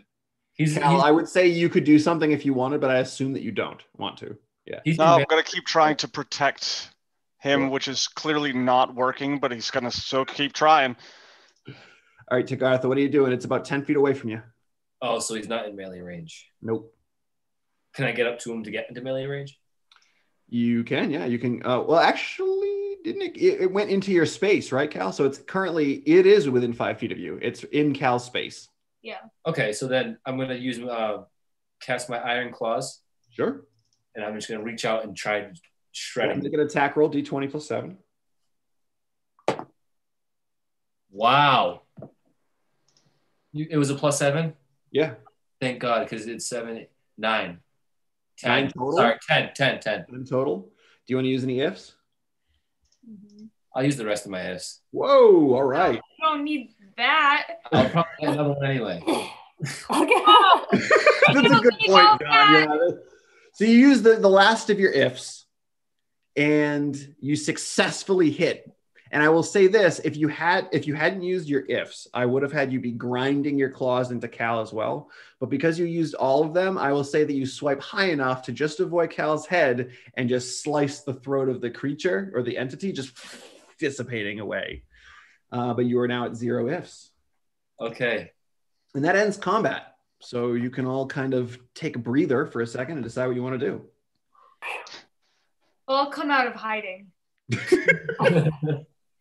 Cal, I would say you could do something if you wanted, but I assume that you don't want to. Yeah. No, I'm going to keep trying to protect him, which is clearly not working, but he's going to still keep trying. All right, Tagartha, what are you doing? It's about 10 feet away from you. Oh, so he's not in melee range. Nope. Can I get up to him to get into melee range? You can, yeah. You can. Well, actually, didn't it? It went into your space, right, Cal? So it is within 5 feet of you. It's in Cal's space. Yeah. Okay, so then I'm going to use cast my Iron Claws. Sure. And I'm just going to reach out and try to shred him. Make an attack roll, D20 plus 7. Wow. It was a +7? Yeah. Thank God, because it's 7, 9, 10. 9 total? Sorry, 10. In total. Do you want to use any ifs? Mm-hmm. I'll use the rest of my ifs. Whoa, all right. You don't need that. I'll probably get another one anyway. That's a good point, John. Yeah. So you use the last of your ifs, and you successfully hit. And I will say this: if you hadn't used your ifs, I would have had you be grinding your claws into Cal as well. But because you used all of them, I will say that you swipe high enough to just avoid Cal's head and just slice the throat of the creature or the entity, just dissipating away. But you are now at 0 ifs. Okay. And that ends combat. So you can all kind of take a breather for a second and decide what you want to do. I'll come out of hiding.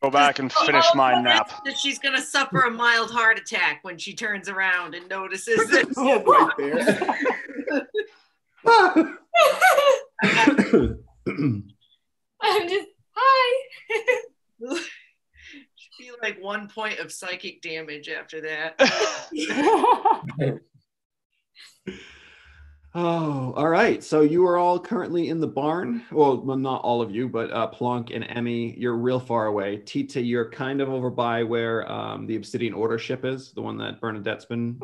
Go back and finish my nap. That she's going to suffer a mild heart attack when she turns around and notices this. Right there. I'm just, hi. Should be like 1 point of psychic damage after that. Oh, all right. So you are all currently in the barn. Well, not all of you, but Plonk and Emmy, you're real far away. Tita, you're kind of over by where the Obsidian Order ship is, the one that Bernadette's been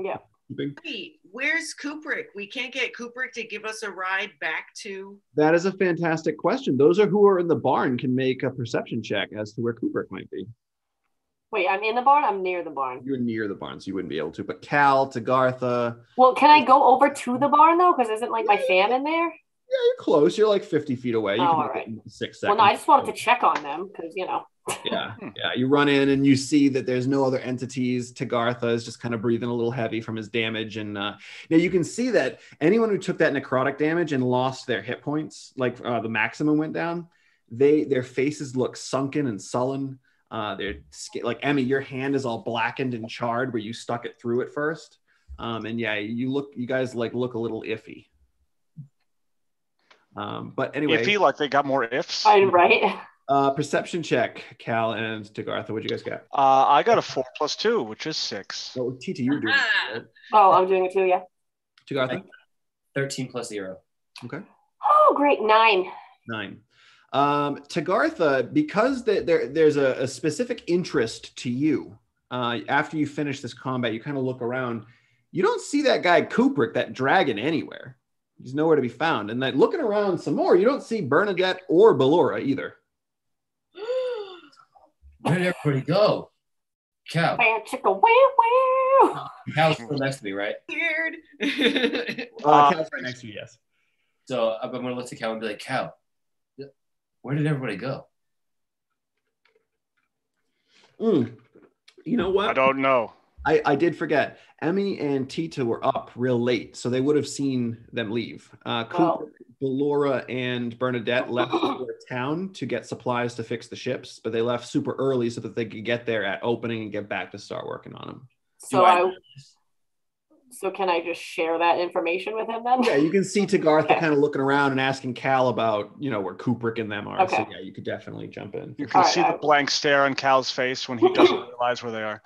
keeping. Wait, where's Kubrick? We can't get Kubrick to give us a ride back to... That is a fantastic question. Those who are in the barn can make a perception check as to where Kubrick might be. Wait, I'm in the barn? I'm near the barn. You're near the barn, so you wouldn't be able to. But Cal, Tagartha... Well, can I go over to the barn, though? Because isn't, like, my fan in there? Yeah, you're close. You're like 50 feet away. You can all make right. it in 6 seconds. Well, no, I just wanted to check on them, because, you know. Yeah. You run in and you see that there's no other entities. Tagartha is just kind of breathing a little heavy from his damage. And now you can see that anyone who took that necrotic damage and lost their hit points, like the maximum went down, their faces look sunken and sullen. Their skin, like Emmy, your hand is all blackened and charred where you stuck it through at first. And yeah, you guys like look a little iffy. But anyway, Iffy, like they got more ifs. Right. Perception check, Cal and Tagartha. What'd you guys get? I got a 4 + 2, which is 6. Oh, Tita, you were doing it, right? Oh, I'm doing it too, yeah. Tagartha? 13 + 0. Okay. Oh, great. 9. 9. Tagartha, because there's a specific interest to you, after you finish this combat, you kind of look around. You don't see that guy Kubrick, that dragon, anywhere. He's nowhere to be found. And that looking around some more, you don't see Bernadette or Ballora either. Where did everybody go? Cow. Cow's still next to me, right? Weird. Cal's right next to you, yes. So I'm going to look to Cow and be like, Cow, where did everybody go? You know what? I don't know. I did forget. Emmy and Tita were up real late, so they would have seen them leave. Cooper, Ballora, and Bernadette left for town to get supplies to fix the ships, but they left super early so that they could get there at opening and get back to start working on them. So can I just share that information with him then? Yeah, you can see Tagartha kind of looking around and asking Cal about, where Kubrick and them are. Okay. So yeah, you could definitely jump in. You can see the blank stare on Cal's face when he doesn't realize where they are.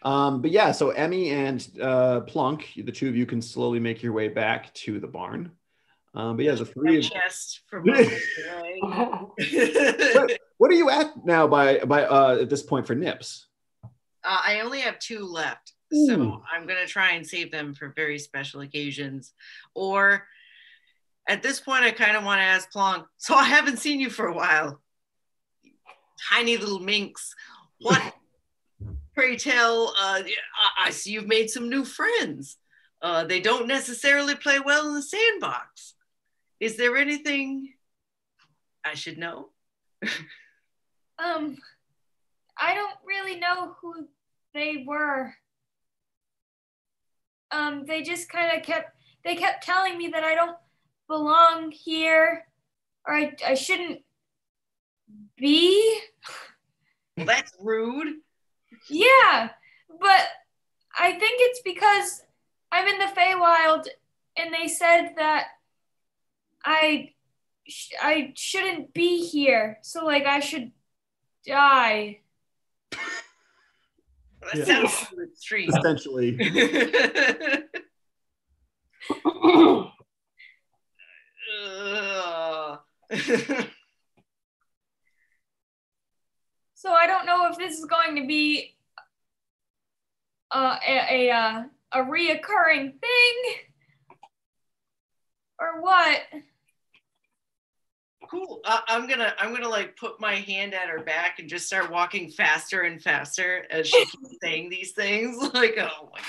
But yeah, so Emmy and Plonk, the two of you can slowly make your way back to the barn. But yeah, the three of chest for what are you at now by at this point for nips? I only have 2 left, so I'm gonna try and save them for very special occasions. Or at this point, I kind of want to ask Plonk. So I haven't seen you for a while, tiny little minx. What? Pray tell. I see you've made some new friends. They don't necessarily play well in the sandbox. Is there anything I should know? I don't really know who they were. They just kind of kept telling me that I don't belong here, or I shouldn't be. Well, that's rude. Yeah, but I think it's because I'm in the Feywild, and they said that I shouldn't be here, so like I should die. That sounds extreme. Essentially. So I don't know if this is going to be a reoccurring thing or what. Cool. I'm gonna like put my hand at her back and just start walking faster and faster as she keeps saying these things. Like, oh my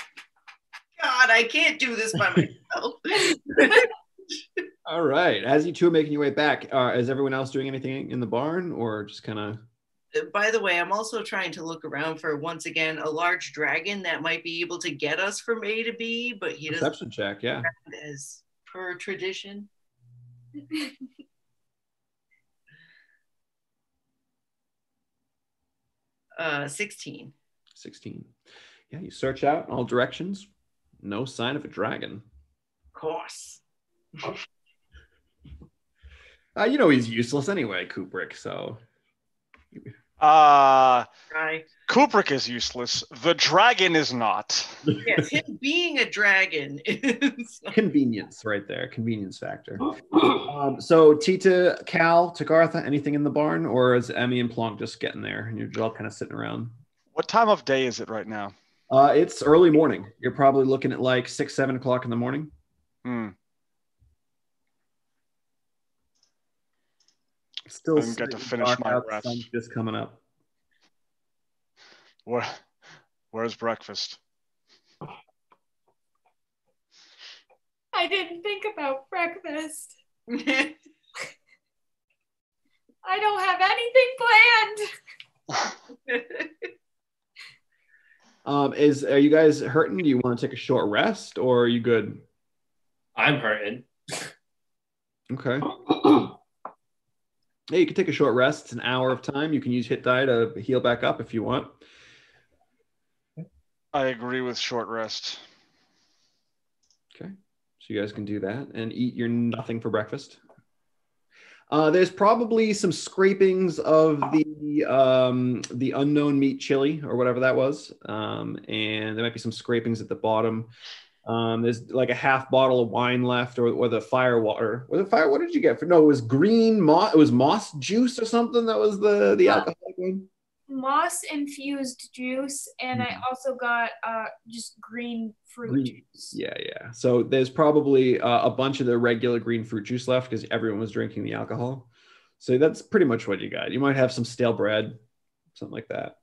God, I can't do this by myself. All right. As you two are making your way back, is everyone else doing anything in the barn or just kind of? By the way, I'm also trying to look around for, once again, a large dragon that might be able to get us from A to B, but he doesn't. Perception check, yeah. As per tradition. 16. 16. Yeah, you search out in all directions. No sign of a dragon. Of course. You know he's useless anyway, Kubrick, so. Right. Kubrick is useless. The dragon is not. Yes, him being a dragon is Convenience right there. Convenience factor. So Tita, Cal, Tagartha, anything in the barn? Or is Emmy and Plonk just getting there and you're all kind of sitting around? What time of day is it right now? It's early morning. You're probably looking at like 6, 7 o'clock in the morning. Still I didn't get to finish my rest. Sun's just coming up. Where's breakfast? I didn't think about breakfast. I don't have anything planned. Are you guys hurting? Do you want to take a short rest or are you good? I'm hurting. Okay. Hey, you can take a short rest. It's an hour of time. You can use hit die to heal back up if you want. I agree with short rest. Okay. So you guys can do that and eat your nothing for breakfast. There's probably some scrapings of the unknown meat chili or whatever that was. And there might be some scrapings at the bottom. There's like a half bottle of wine left or the fire water. What did you get? No, it was green moss. It was moss juice or something. That was the alcoholic one. Moss infused juice, and I also got just green fruit juice. Yeah. So there's probably a bunch of the regular green fruit juice left because everyone was drinking the alcohol. So that's pretty much what you got. You might have some stale bread, something like that.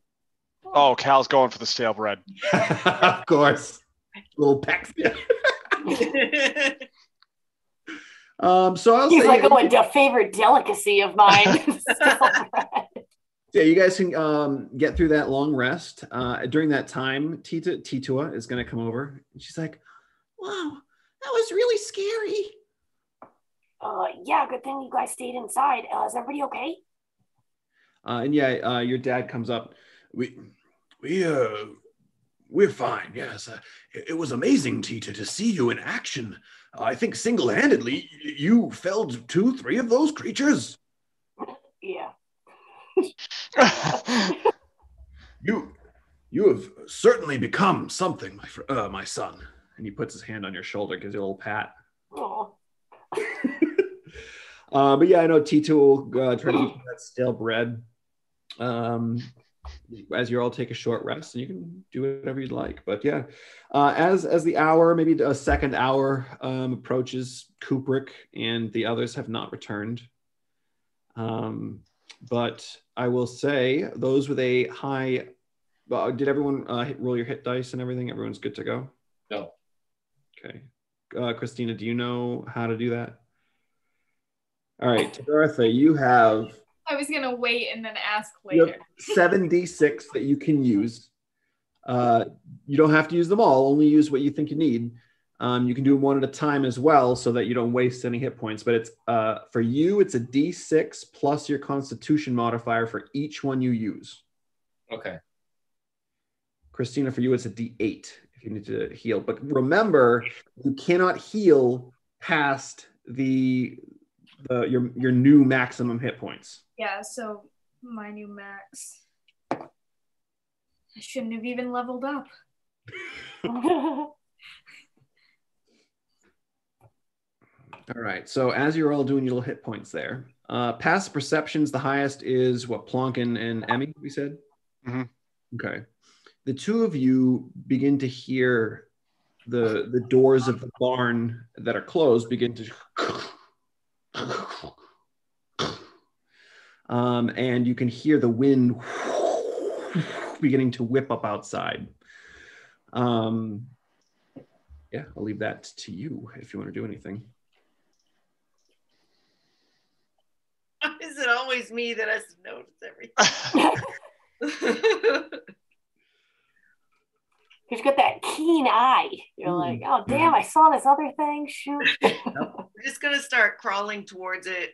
Oh, Cal's going for the stale bread. Of course. Little pecks. So I'll He's say like, a favorite delicacy of mine. Yeah, you guys can get through that long rest. During that time, Titua is going to come over. And she's like, wow, that was really scary. Yeah, good thing you guys stayed inside. Is everybody okay? And your dad comes up. We're fine, yes. It was amazing, Tita, to see you in action. I think single-handedly, you felled 2, 3 of those creatures. Yeah. You have certainly become something, my son. And he puts his hand on your shoulder, gives you a little pat. Oh. But yeah, I know Tito will try to eat that stale bread. As you all take a short rest, and you can do whatever you'd like. But yeah, as the hour, maybe a second hour approaches, Kubrick and the others have not returned. But I will say those with a high. Did everyone roll your hit dice and everything? Everyone's good to go? No. Okay. Christina, do you know how to do that? All right, Tagartha, you have. I was going to wait and then ask You later. have 7d6 that you can use. You don't have to use them all. Only use what you think you need. You can do them one at a time as well so that you don't waste any hit points. But it's for you, it's a d6 plus your constitution modifier for each one you use. Okay. Christina, for you, it's a d8 if you need to heal. But remember, you cannot heal past your new maximum hit points. Yeah, so my new max. I shouldn't have even leveled up. All right. So as you're all doing your little hit points there, passive perceptions, the highest is what, Plonk and Emmy, we said? Mm-hmm. Okay. The two of you begin to hear the doors of the barn that are closed begin to and you can hear the wind beginning to whip up outside. Yeah, I'll leave that to you if you want to do anything. Is it always me that has to notice everything? He's got that keen keen eye. You're like, oh damn, I saw this other thing. Shoot. We're just gonna start crawling towards it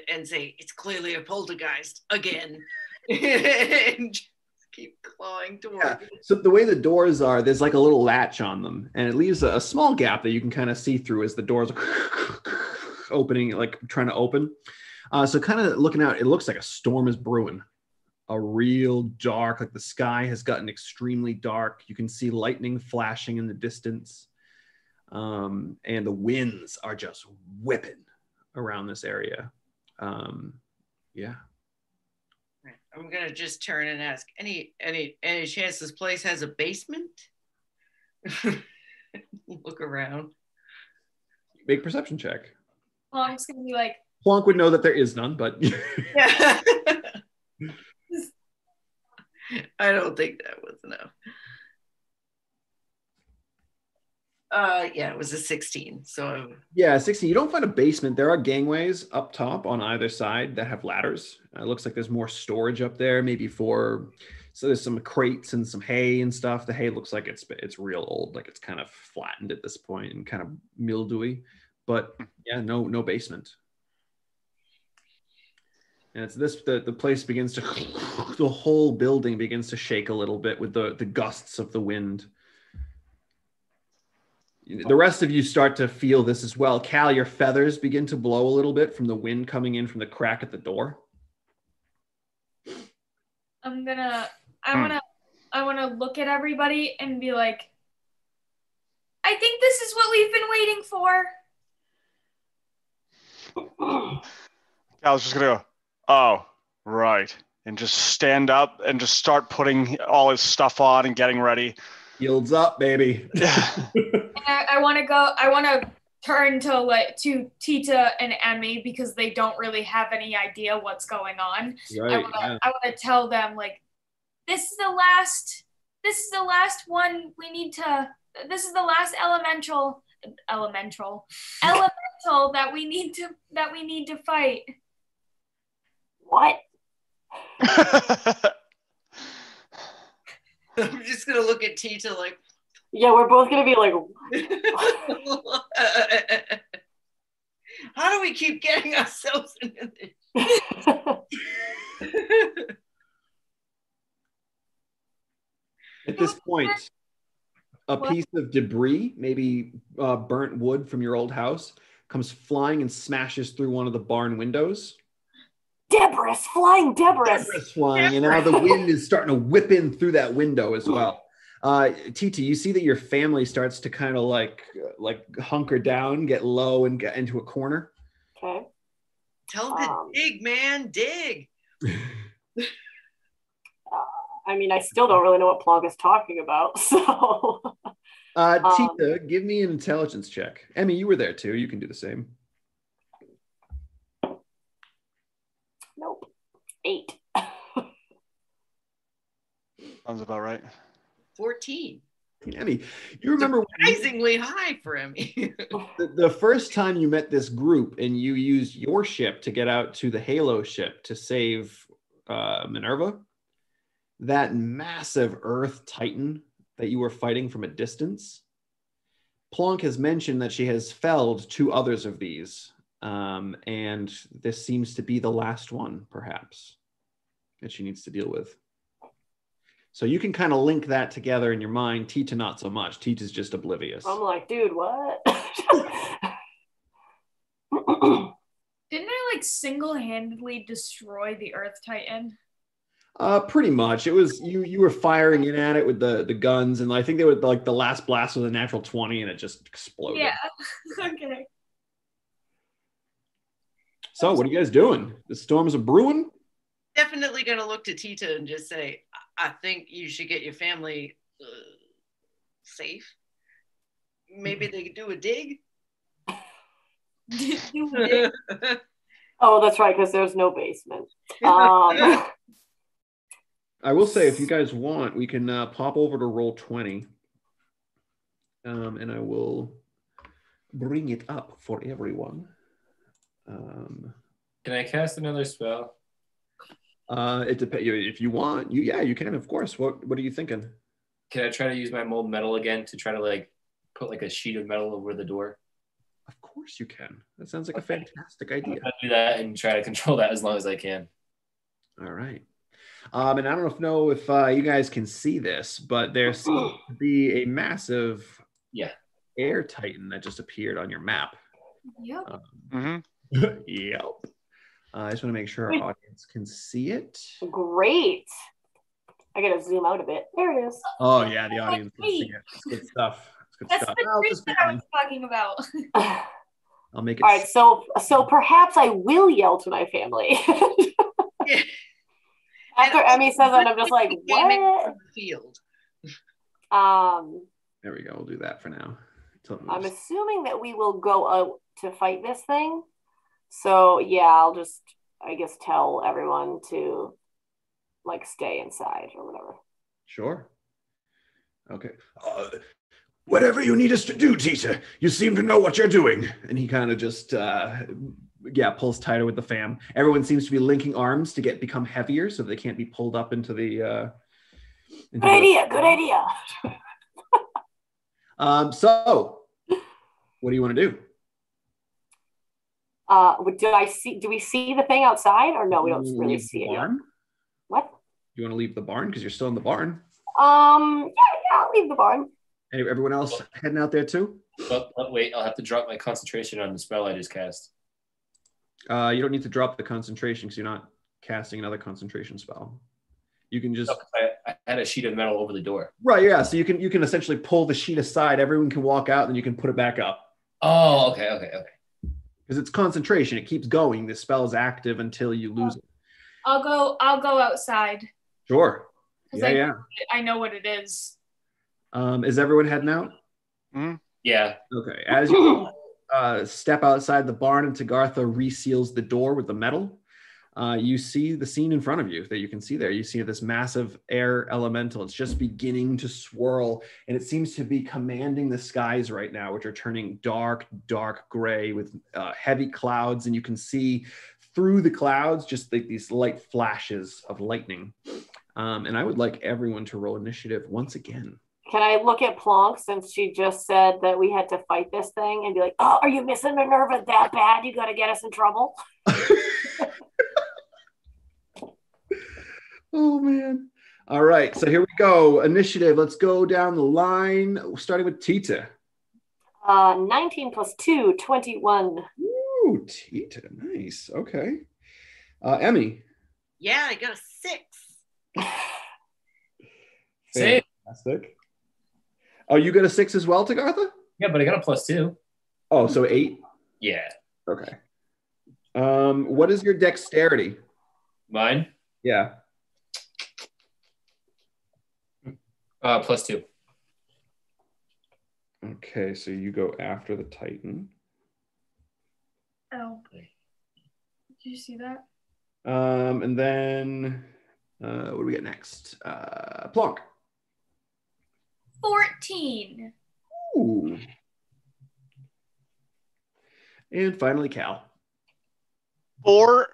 and say it's clearly a poltergeist again, and just keep clawing towards it. So the way the doors are, there's like a little latch on them, and it leaves a small gap that you can kind of see through as the doors are opening, like trying to open. So kind of looking out, it looks like a storm is brewing. A real dark, like the sky has gotten extremely dark. You can see lightning flashing in the distance. And the winds are just whipping around this area. Yeah. I'm gonna just turn and ask, any chance this place has a basement? Look around. Make perception check. Plonk's gonna be like, Plonk would know that there is none, but Yeah. I don't think that was enough. Yeah, it was a 16. So yeah, 16. You don't find a basement. There are gangways up top on either side that have ladders. It looks like there's more storage up there, maybe so there's some crates and some hay and stuff. The hay looks like it's real old, like it's kind of flattened at this point and kind of mildewy. But yeah, no basement. And it's the place begins to, the whole building begins to shake a little bit with the gusts of the wind. The rest of you start to feel this as well. Cal, your feathers begin to blow a little bit from the wind coming in from the crack at the door. I want to look at everybody and be like, I think this is what we've been waiting for. I was just gonna go, oh, right. And just stand up and just start putting all his stuff on and getting ready. Yields up, baby. I want to turn to Tita and Emmy because they don't really have any idea what's going on. Right, I want to tell them, like, this is the last one we need to, this is the last elemental that we need to fight. What? I'm just gonna look at Tita like, Yeah, we're both gonna be like, how do we keep getting ourselves into this? At this point, a piece of debris, maybe burnt wood from your old house, comes flying and smashes through one of the barn windows. Debris, flying Debris. Debris flying, and now the wind is starting to whip in through that window as well. Tita, you see that your family starts to kind of like hunker down, get low, and get into a corner. Okay. Tell them to dig, man, dig. I mean, I still don't really know what Plonk is talking about, so. Tita, give me an intelligence check. Emmy, you were there too. You can do the same. Nope. 8. Sounds about right. 14. Emmy, you remember surprisingly high for Emmy. the first time you met this group and you used your ship to get out to the Halo ship to save Minerva? That massive Earth Titan that you were fighting from a distance? Plonk has mentioned that she has felled 2 others of these. And this seems to be the last one, perhaps, that she needs to deal with. So you can kind of link that together in your mind. Tita, not so much. Tita's just oblivious. I'm like, dude, what? Didn't I like single-handedly destroy the Earth Titan? Pretty much. It was you were firing in at it with the guns, and I think they were like the last blast was a natural 20 and it just exploded. Yeah. Okay. So what are you guys doing? The storms are brewing? Definitely gonna look to Tita and just say, I think you should get your family safe. Maybe they could do a dig. Oh, that's right, because there's no basement. I will say, if you guys want, we can pop over to roll 20. And I will bring it up for everyone. Can I cast another spell? It depends. If you want, you can, of course. What are you thinking? Can I try to use my mold metal again to try to like put like a sheet of metal over the door? Of course you can. That sounds like a fantastic idea. I'll do that and try to control that as long as I can. All right. And I don't know if you guys can see this, but there seems to be a massive air titan that just appeared on your map. Yep. Yep. I just want to make sure our audience can see it. Great. I gotta zoom out a bit. There it is. Oh yeah, the audience can see it. It's good stuff. It's good That's stuff. the tree that I was talking about. I'll make it. All right, so perhaps I will yell to my family. After Emmy says that, I'm just like, what? Field. There we go. We'll do that for now. I'm assuming that we will go out to fight this thing. So yeah, I'll just, I guess, tell everyone to like stay inside or whatever. Sure. Okay. Whatever you need us to do, Tita. You seem to know what you're doing. And he kind of just, pulls tighter with the fam. Everyone seems to be linking arms to become heavier so they can't be pulled up into the... Good idea. So, what do you want to do? Do we see the thing outside or no, we don't really see it yet? What? You want to leave the barn because you're still in the barn? Yeah, I'll leave the barn. Everyone else heading out there too? But wait, I'll have to drop my concentration on the spell I just cast. You don't need to drop the concentration because you're not casting another concentration spell. You can just... I had a sheet of metal over the door. Right, yeah. So you can essentially pull the sheet aside. Everyone can walk out, and then you can put it back up. Oh, okay. Because it's concentration. It keeps going. The spell is active until you lose it. I'll go outside. Sure. Yeah. I know what it is. Is everyone heading out? Mm-hmm. Yeah. Okay. As you step outside the barn and Tagartha reseals the door with the metal, you see the scene in front of you that you can see there. You see this massive air elemental. It's just beginning to swirl, and it seems to be commanding the skies right now, which are turning dark, dark gray with heavy clouds, and you can see through the clouds just like these light flashes of lightning. And I would like everyone to roll initiative once again. Can I look at Plonk since she just said that we had to fight this thing and be like, oh, are you missing Minerva that bad? You got to get us in trouble. Oh, man. All right. So here we go. Initiative. Let's go down the line, starting with Tita. 19 plus 2, 21. Ooh, Tita. Nice. Okay. Emmy. Yeah, I got a 6. Same. Fantastic. Oh, you got a 6 as well, Tagartha? Yeah, but I got a +2. Oh, so 8? Yeah. Okay. What is your dexterity? Mine? Yeah. +2. Okay, so you go after the Titan. Oh. Did you see that? And then what do we get next? Plonk. 14. Ooh. And finally, Cal. 4.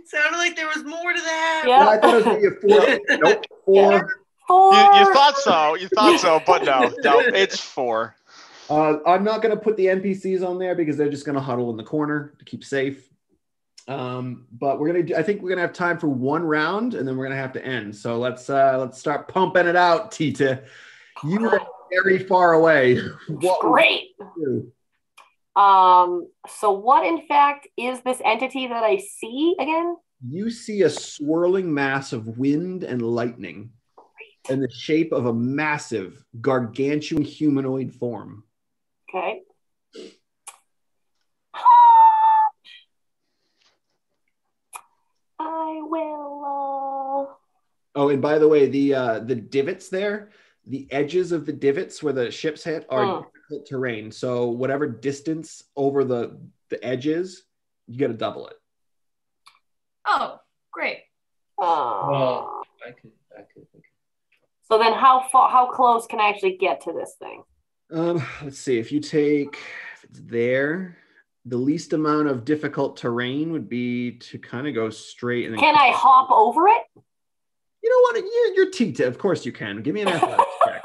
Sounded like there was more to that. Yeah. I thought it was going to be a 4. Nope, 4. Yeah. 4. You thought so, but no, it's 4. I'm not going to put the NPCs on there because they're just going to huddle in the corner to keep safe. But I think we're gonna have time for one round, and then we're gonna have to end. So let's start pumping it out, Tita. You are very far away. Great. So what in fact is this entity that I see again? You see a swirling mass of wind and lightning in the shape of a massive, gargantuan humanoid form. Okay. I will. Oh, and by the way, the divots there, the edges of the divots where the ships hit are difficult terrain. So whatever distance over the edges, you got to double it. Oh, great. Well, I could. So then, how close can I actually get to this thing? Let's see. If it's there, the least amount of difficult terrain would be to kind of go straight. And then Can I hop over it? You know what? You're Tita. Of course you can. Give me an athletics check.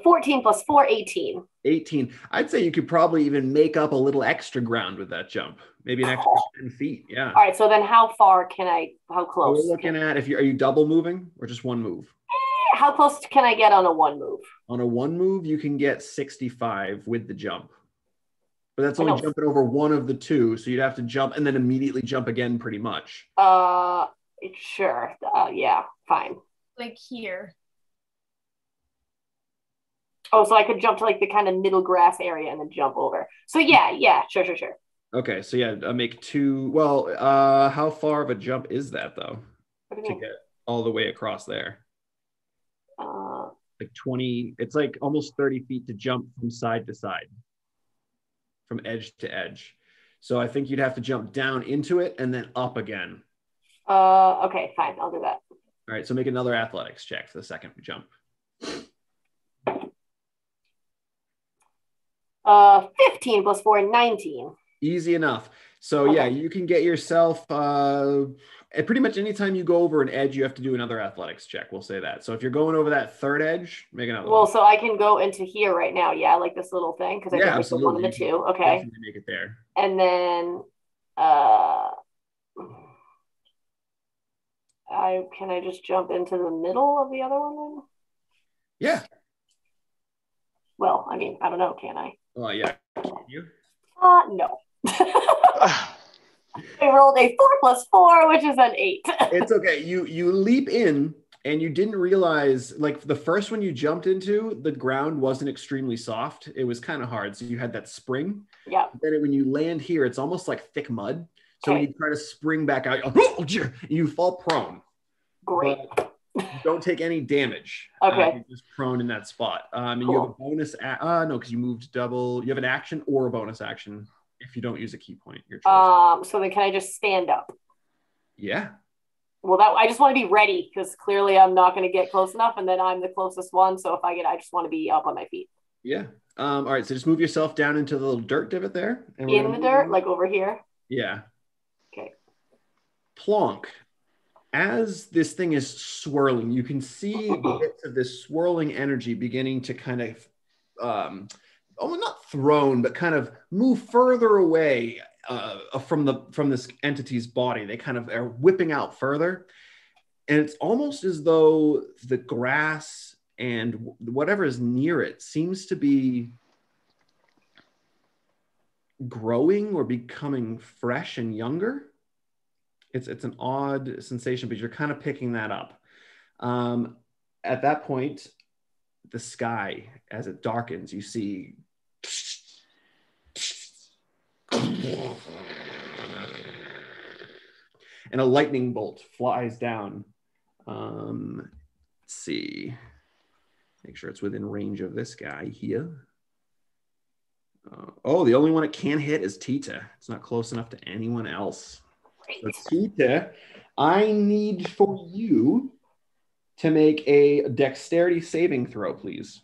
14 plus 4, 18. 18. I'd say you could probably even make up a little extra ground with that jump. Maybe an extra 10 feet. Yeah. All right. So then how close? So we're looking at, are you double moving or just one move? How close can I get on a one move? On a one move, you can get 65 with the jump. But that's only jumping over one of the two. So you'd have to jump and then immediately jump again pretty much. Sure. Yeah, fine. Like here. Oh, so I could jump to like the kind of middle grass area and then jump over. So yeah, sure. Okay, so yeah, make two. Well, how far of a jump is that though? To get all the way across there? Like 20, it's like almost 30 feet to jump from side to side, from edge to edge. So I think you'd have to jump down into it and then up again. Okay, fine, I'll do that. All right, so make another athletics check for the second jump. 15 plus 4, 19. Easy enough. So yeah, you can get yourself pretty much anytime you go over an edge, you have to do another athletics check. We'll say that. So if you're going over that third edge, make another one. So I can go into here right now, yeah, like this little thing, because I think it's the one and the two. Okay. Make it there. And then can I just jump into the middle of the other one then? Yeah. Well, I mean, I don't know, can I? Oh yeah. Can you? No. I rolled a 4 plus 4, which is an 8. It's okay. You leap in and you didn't realize, like the first one you jumped into, the ground wasn't extremely soft. It was kind of hard. So you had that spring. Yeah. Then when you land here, it's almost like thick mud. So when you try to spring back out, you fall prone. Great. But you don't take any damage. Okay. You're just prone in that spot. And you have a bonus. No, because you moved double. You have an action or a bonus action if you don't use a key point. Your choice. So then can I just stand up? Yeah. Well, I just want to be ready because clearly I'm not going to get close enough, and then I'm the closest one. So I just want to be up on my feet. Yeah. All right. So just move yourself down into the little dirt divot there. And in the dirt, like over here. Yeah. Okay. Plonk. As this thing is swirling, you can see bits of this swirling energy beginning to kind of, not thrown, but kind of move further away from this entity's body. They kind of are whipping out further. And it's almost as though the grass and whatever is near it seems to be growing or becoming fresh and younger. It's an odd sensation, but you're kind of picking that up. At that point, the sky, as it darkens, you see and a lightning bolt flies down. Let's see. Make sure it's within range of this guy here. The only one it can hit is Tita. It's not close enough to anyone else. So Tita, I need for you to make a dexterity saving throw, please.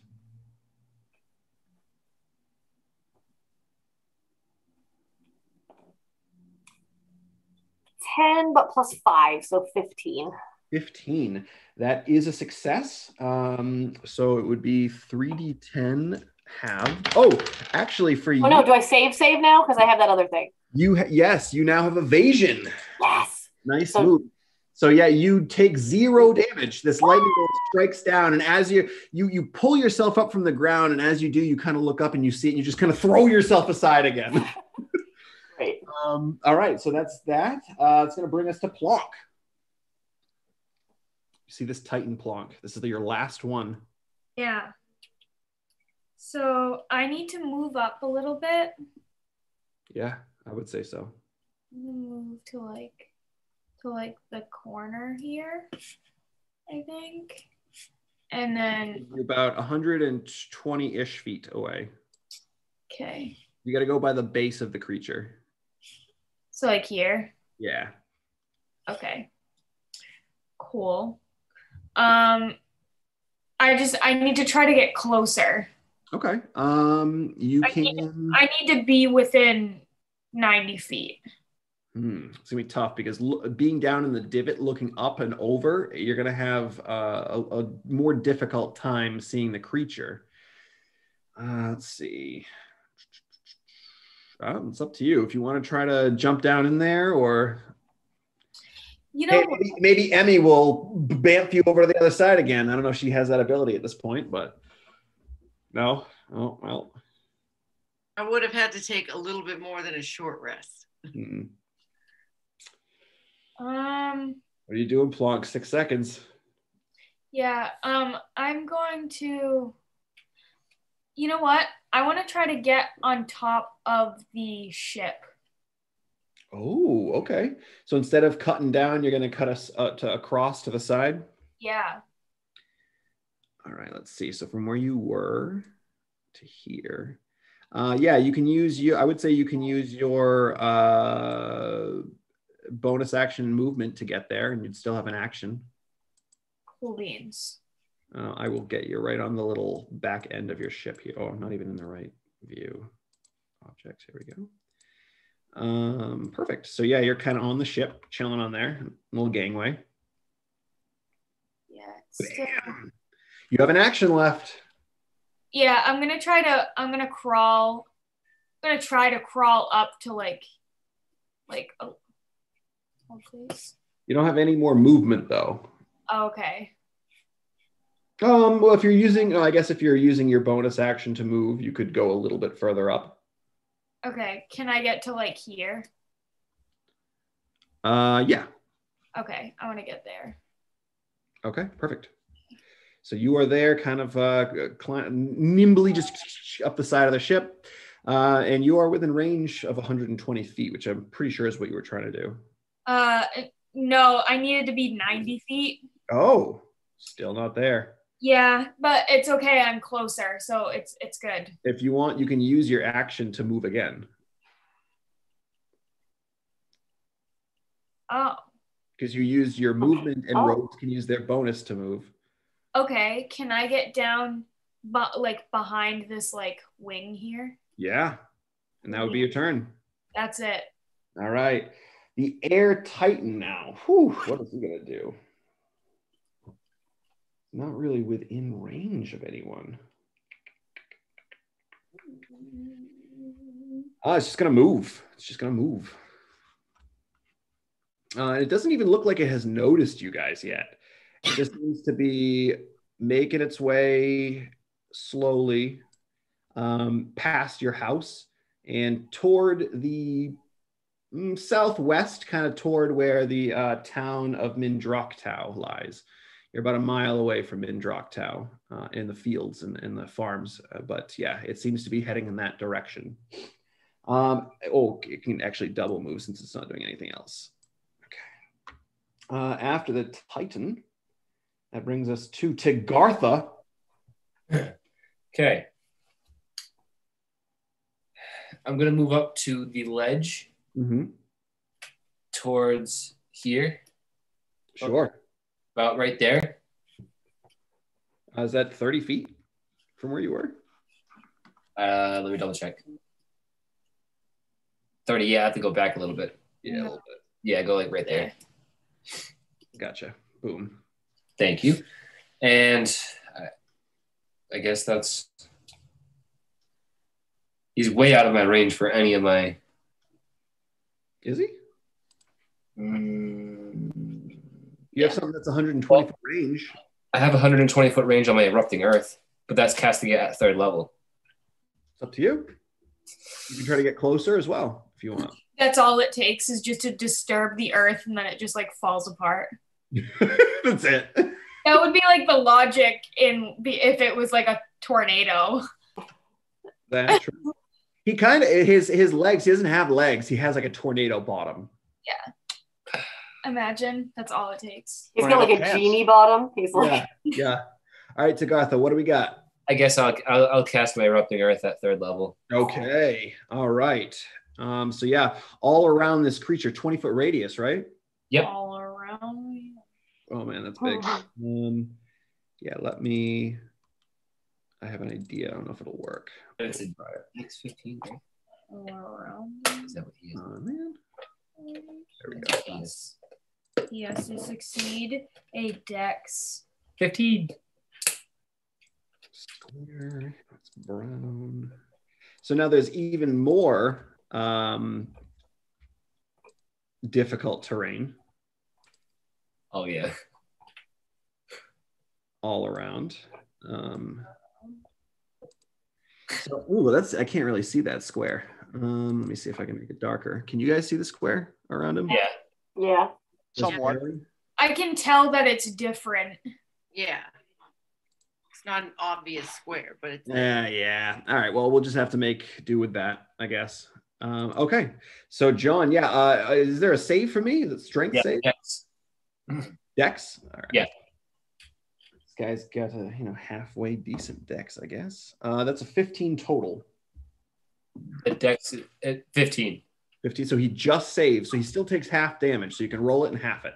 10, but plus 5, so 15. 15. That is a success. So it would be 3d10 halved. Oh, actually for you. Oh no, do I save now? Because I have that other thing. Yes, you now have evasion. Yes. Nice move. So yeah, you take 0 damage. This lightning bolt strikes down, and as you pull yourself up from the ground, and as you do, you kind of look up and you see it, and you just kind of throw yourself aside again. Great. All right, so that's that. It's going to bring us to Plonk. You see this Titan Plonk. This is your last one. Yeah. So I need to move up a little bit. Yeah, I would say so. Move to like the corner here, I think. And then you're about 120-ish feet away. Okay. You got to go by the base of the creature. So like here? Yeah. Okay. Cool. I need to try to get closer. Okay. I need to be within 90 feet. It's gonna be tough because being down in the divot, looking up and over, you're gonna have a more difficult time seeing the creature. Let's see. It's up to you if you want to try to jump down in there, or You know, maybe Emmy will bamf you over to the other side again. I don't know if she has that ability at this point, but no. Oh well. I would have had to take a little bit more than a short rest. Mm-mm. what? What are you doing, Plonk? 6 seconds. Yeah. I'm going to. You know what? I want to try to get on top of the ship. Oh, okay. So instead of cutting down, you're going to cut us across to the side. Yeah. All right. Let's see. So from where you were to here, yeah, you can use I would say you can use your bonus action movement to get there, and you'd still have an action. Cool beans. I will get you right on the little back end of your ship here. Oh, I'm not even in the right view. Objects, here we go. Perfect. So yeah, you're kind of on the ship, chilling on there, little gangway. Yeah. Still... You have an action left. Yeah, I'm gonna try to crawl up to like oh please. You don't have any more movement though. Okay. Well, if you're using, I guess if you're using your bonus action to move, you could go a little bit further up. Okay. Can I get to like here? Yeah. Okay. I want to get there. Okay, perfect. So you are there kind of nimbly just up the side of the ship. And you are within range of 120 feet, which I'm pretty sure is what you were trying to do. No, I needed to be 90 feet. Oh, still not there. Yeah, but it's okay. I'm closer, so it's good. If you want, you can use your action to move again. Oh. Because you used your movement, and rogues can use their bonus to move. Okay, can I get down, like behind this like wing here? Yeah, and that would be your turn. That's it. All right, the Air Titan now. Whew, what is he gonna do? Not really within range of anyone. It's just gonna move. It's just gonna move. It doesn't even look like it has noticed you guys yet. It just seems to be making its way slowly past your house and toward the southwest, kind of toward where the town of Mindroktau lies. You're about a mile away from Mindroktau in the fields and the farms. But yeah, it seems to be heading in that direction. It can actually double move since it's not doing anything else. Okay. After the Titan, that brings us to Tigartha. Okay. I'm going to move up to the ledge towards here. Sure. About right there. Is that 30 feet from where you were? Let me double check. 30, yeah, I have to go back a little bit. Yeah, a little bit. Yeah, go like right there. Gotcha. Boom. Thank you. And I guess that's... He's way out of my range for any of my... Is he? You have something that's 120 foot range. I have 120 foot range on my Erupting Earth, but that's casting it at 3rd level. It's up to you. You can try to get closer as well if you want. That's all it takes is just to disturb the earth and then it just like falls apart. That's it. That would be like the logic if it was like a tornado. That's true. He kind of, his legs, he doesn't have legs. He has like a tornado bottom. Yeah. Imagine that's all it takes. He's got like a genie bottom. He's like, yeah. All right, Tagartha, what do we got? I guess I'll cast my Erupting Earth at 3rd level. Okay. All right. So yeah, all around this creature, 20-foot radius, right? Yep. All around. Oh man, that's big. Yeah, I have an idea. I don't know if it'll work. It's next 15, right? All around. Is that what he is? Oh man. has to succeed a dex. 15. Square. That's brown. So now there's even more difficult terrain Oh, yeah. all around. So, ooh, that's, I can't really see that square. Let me see if I can make it darker. Can you guys see the square around him? Yeah. Yeah. Just Somewhat. barely? I can tell that it's different. Yeah. It's not an obvious square, but it's Yeah. All right. Well, we'll just have to make do with that, I guess. Okay. So, John, yeah. Is there a save for me? Is it strength Yeah. save? Yes. Dex? All right. Yeah. This guy's got a halfway decent dex, I guess. That's a 15 total. The dex is at 15. 15. So he just saved. So he still takes half damage. So you can roll it and half it.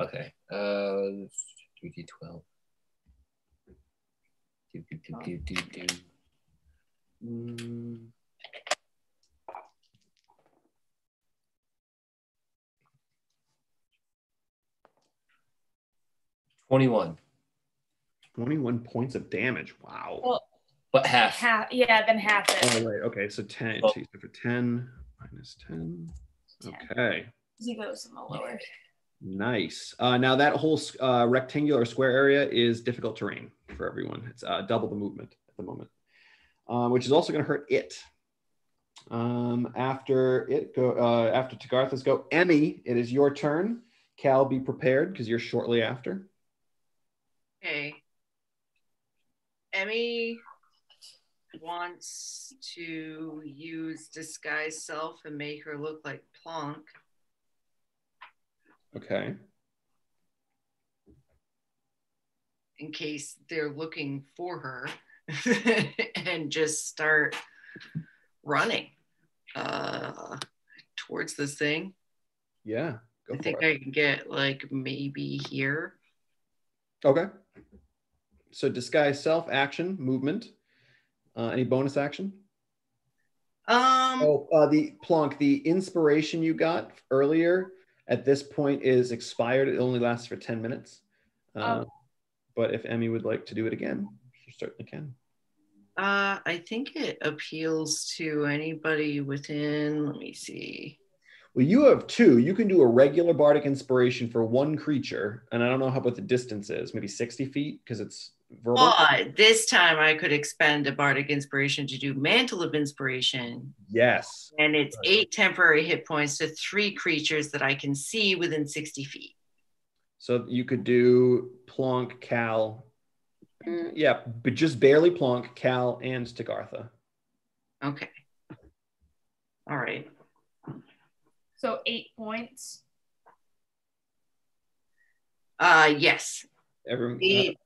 Okay. 3d12. Do. 21. 21 points of damage. Wow. Well, But half. then half it. Oh, right. Okay. So 10. Oh. So you for 10 minus 10. 10. Okay. He goes in the lower. Nice. Now that whole rectangular square area is difficult terrain for everyone. It's double the movement at the moment, which is also going to hurt it. After Tagartha's go, Emmy, it is your turn. Cal, be prepared because you're shortly after. okay. Emmy wants to use disguise self and make her look like Plonk. Okay. In case they're looking for her and just start running towards this thing. Yeah. Go I for think it. I can get like maybe here. Okay. So disguise self, action, movement. Any bonus action? The Plonk, the inspiration you got earlier at this point is expired. It only lasts for 10 minutes. But if Emmy would like to do it again, she certainly can. I think it appeals to anybody within, let me see. Well, you have two. You can do a regular bardic inspiration for one creature, and I don't know what the distance is, maybe 60 feet because it's verbal. But this time I could expend a bardic inspiration to do Mantle of Inspiration. Yes. And it's 8 temporary hit points to 3 creatures that I can see within 60 feet. So you could do Plonk, Cal. Yeah, but just barely Plonk, Cal, and Tagartha. Okay. All right. So 8 points. Yes. Everyone. 8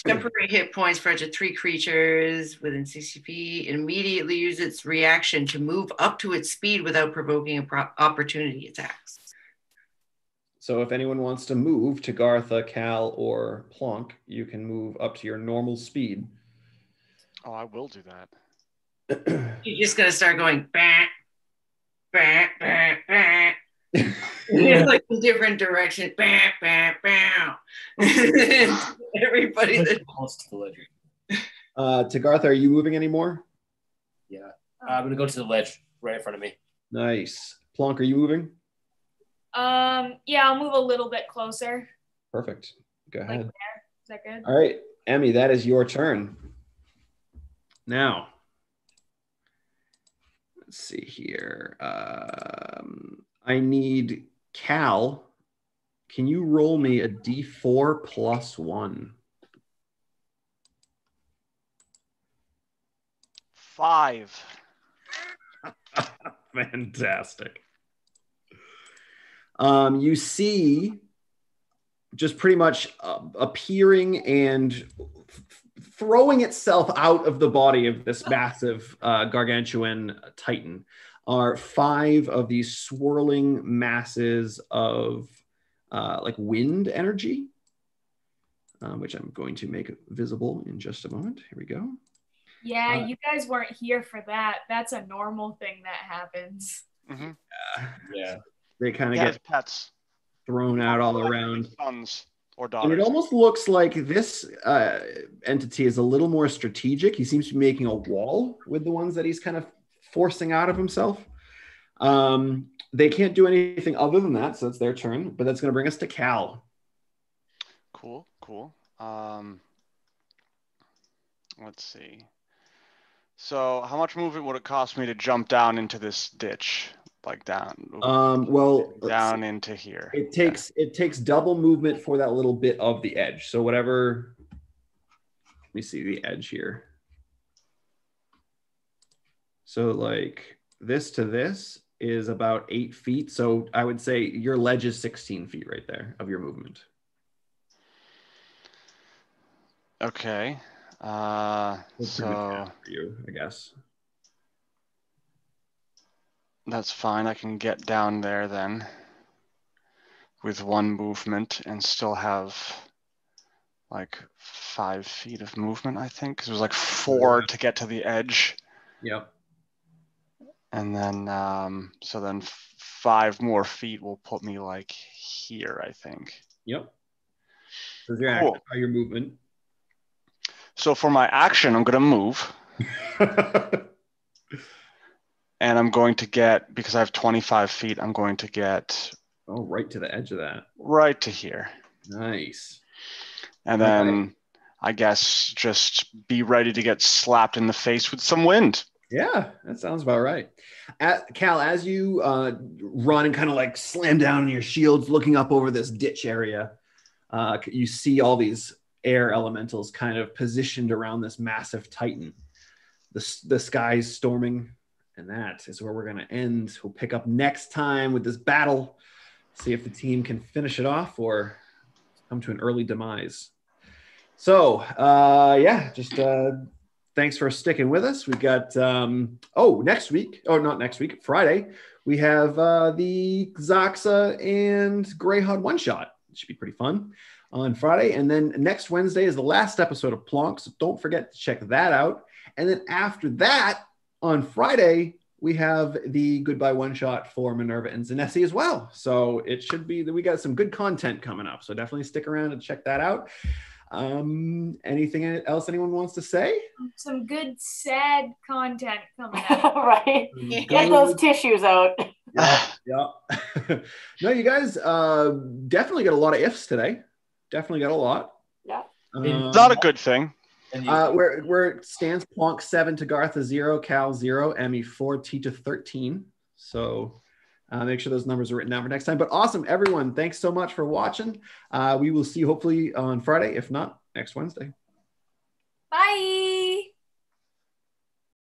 temporary hit points for up to 3 creatures within 60 feet. It immediately uses its reaction to move up to its speed without provoking opportunity attacks. So if anyone wants to move to Gartha, Cal, or Plonk, you can move up to your normal speed. Oh, I will do that. You're just going to start going, bah, bah, bah, bah. Like in different directions. Bah, bah, bah. Everybody that Close to the ledge. Tagartha, are you moving anymore? Yeah. I'm going to go to the ledge right in front of me. Nice. Plonk, are you moving? Yeah, I'll move a little bit closer. Perfect. Go ahead. Like there. Is that good? All right, Emmy, that is your turn. Now, let's see here. I need Cal. Can you roll me a D4 plus 1? 5. Fantastic. You see just pretty much appearing and throwing itself out of the body of this massive gargantuan titan are 5 of these swirling masses of like wind energy, which I'm going to make visible in just a moment. Here we go. Yeah, you guys weren't here for that. That's a normal thing that happens. Mm-hmm. Yeah. They kind of Yeah, get pets. thrown out all around. Sons or And daughters. it almost looks like this entity is a little more strategic. He seems to be making a wall with the ones that he's kind of forcing out of himself. They can't do anything other than that, so it's their turn. But that's going to bring us to Cal. Cool. Let's see. So how much movement would it cost me to jump down into this ditch? Like down down into here. It takes double movement for that little bit of the edge. So whatever, let me see the edge here. So like this to this is about 8 feet. So I would say your ledge is 16 feet right there of your movement. Okay. That's pretty much So half for you, I guess. that's fine. I can get down there then with one movement and still have like 5 feet of movement, I think. Because it was like 4 to get to the edge. Yep. And then, so then 5 more feet will put me like here, I think. Yep. So your Cool. action, your movement. So for my action, I'm going to move. And I'm going to get, because I have 25 feet, I'm going to get... Oh, right to the edge of that. Right to here. Nice. And then I guess just be ready to get slapped in the face with some wind. Yeah, that sounds about right. Cal, as you run and kind of like slam down on your shields, looking up over this ditch area, you see all these air elementals kind of positioned around this massive titan. The sky's storming, and that is where we're going to end. We'll pick up next time with this battle, see if the team can finish it off or come to an early demise. So, thanks for sticking with us. We've got, Friday, we have the Zaxa and Greyhound one-shot. It should be pretty fun on Friday. And then next Wednesday is the last episode of Plonk, so don't forget to check that out. And then after that, on Friday, we have the Goodbye one-shot for Minerva and Zanesi as well. So it should be that we got some good content coming up. So definitely stick around and check that out. Anything else anyone wants to say? Some good sad content coming up. Right. Get those tissues out. Yeah. No, you guys definitely got a lot of ifs today. Definitely got a lot. Yeah. Not a good thing. Where it stands, Plonk 7 to Gartha 0, Cal 0, Emmy 4, Tita 13. So make sure those numbers are written down for next time. But awesome, everyone. Thanks so much for watching. We will see you hopefully on Friday, if not next Wednesday. Bye.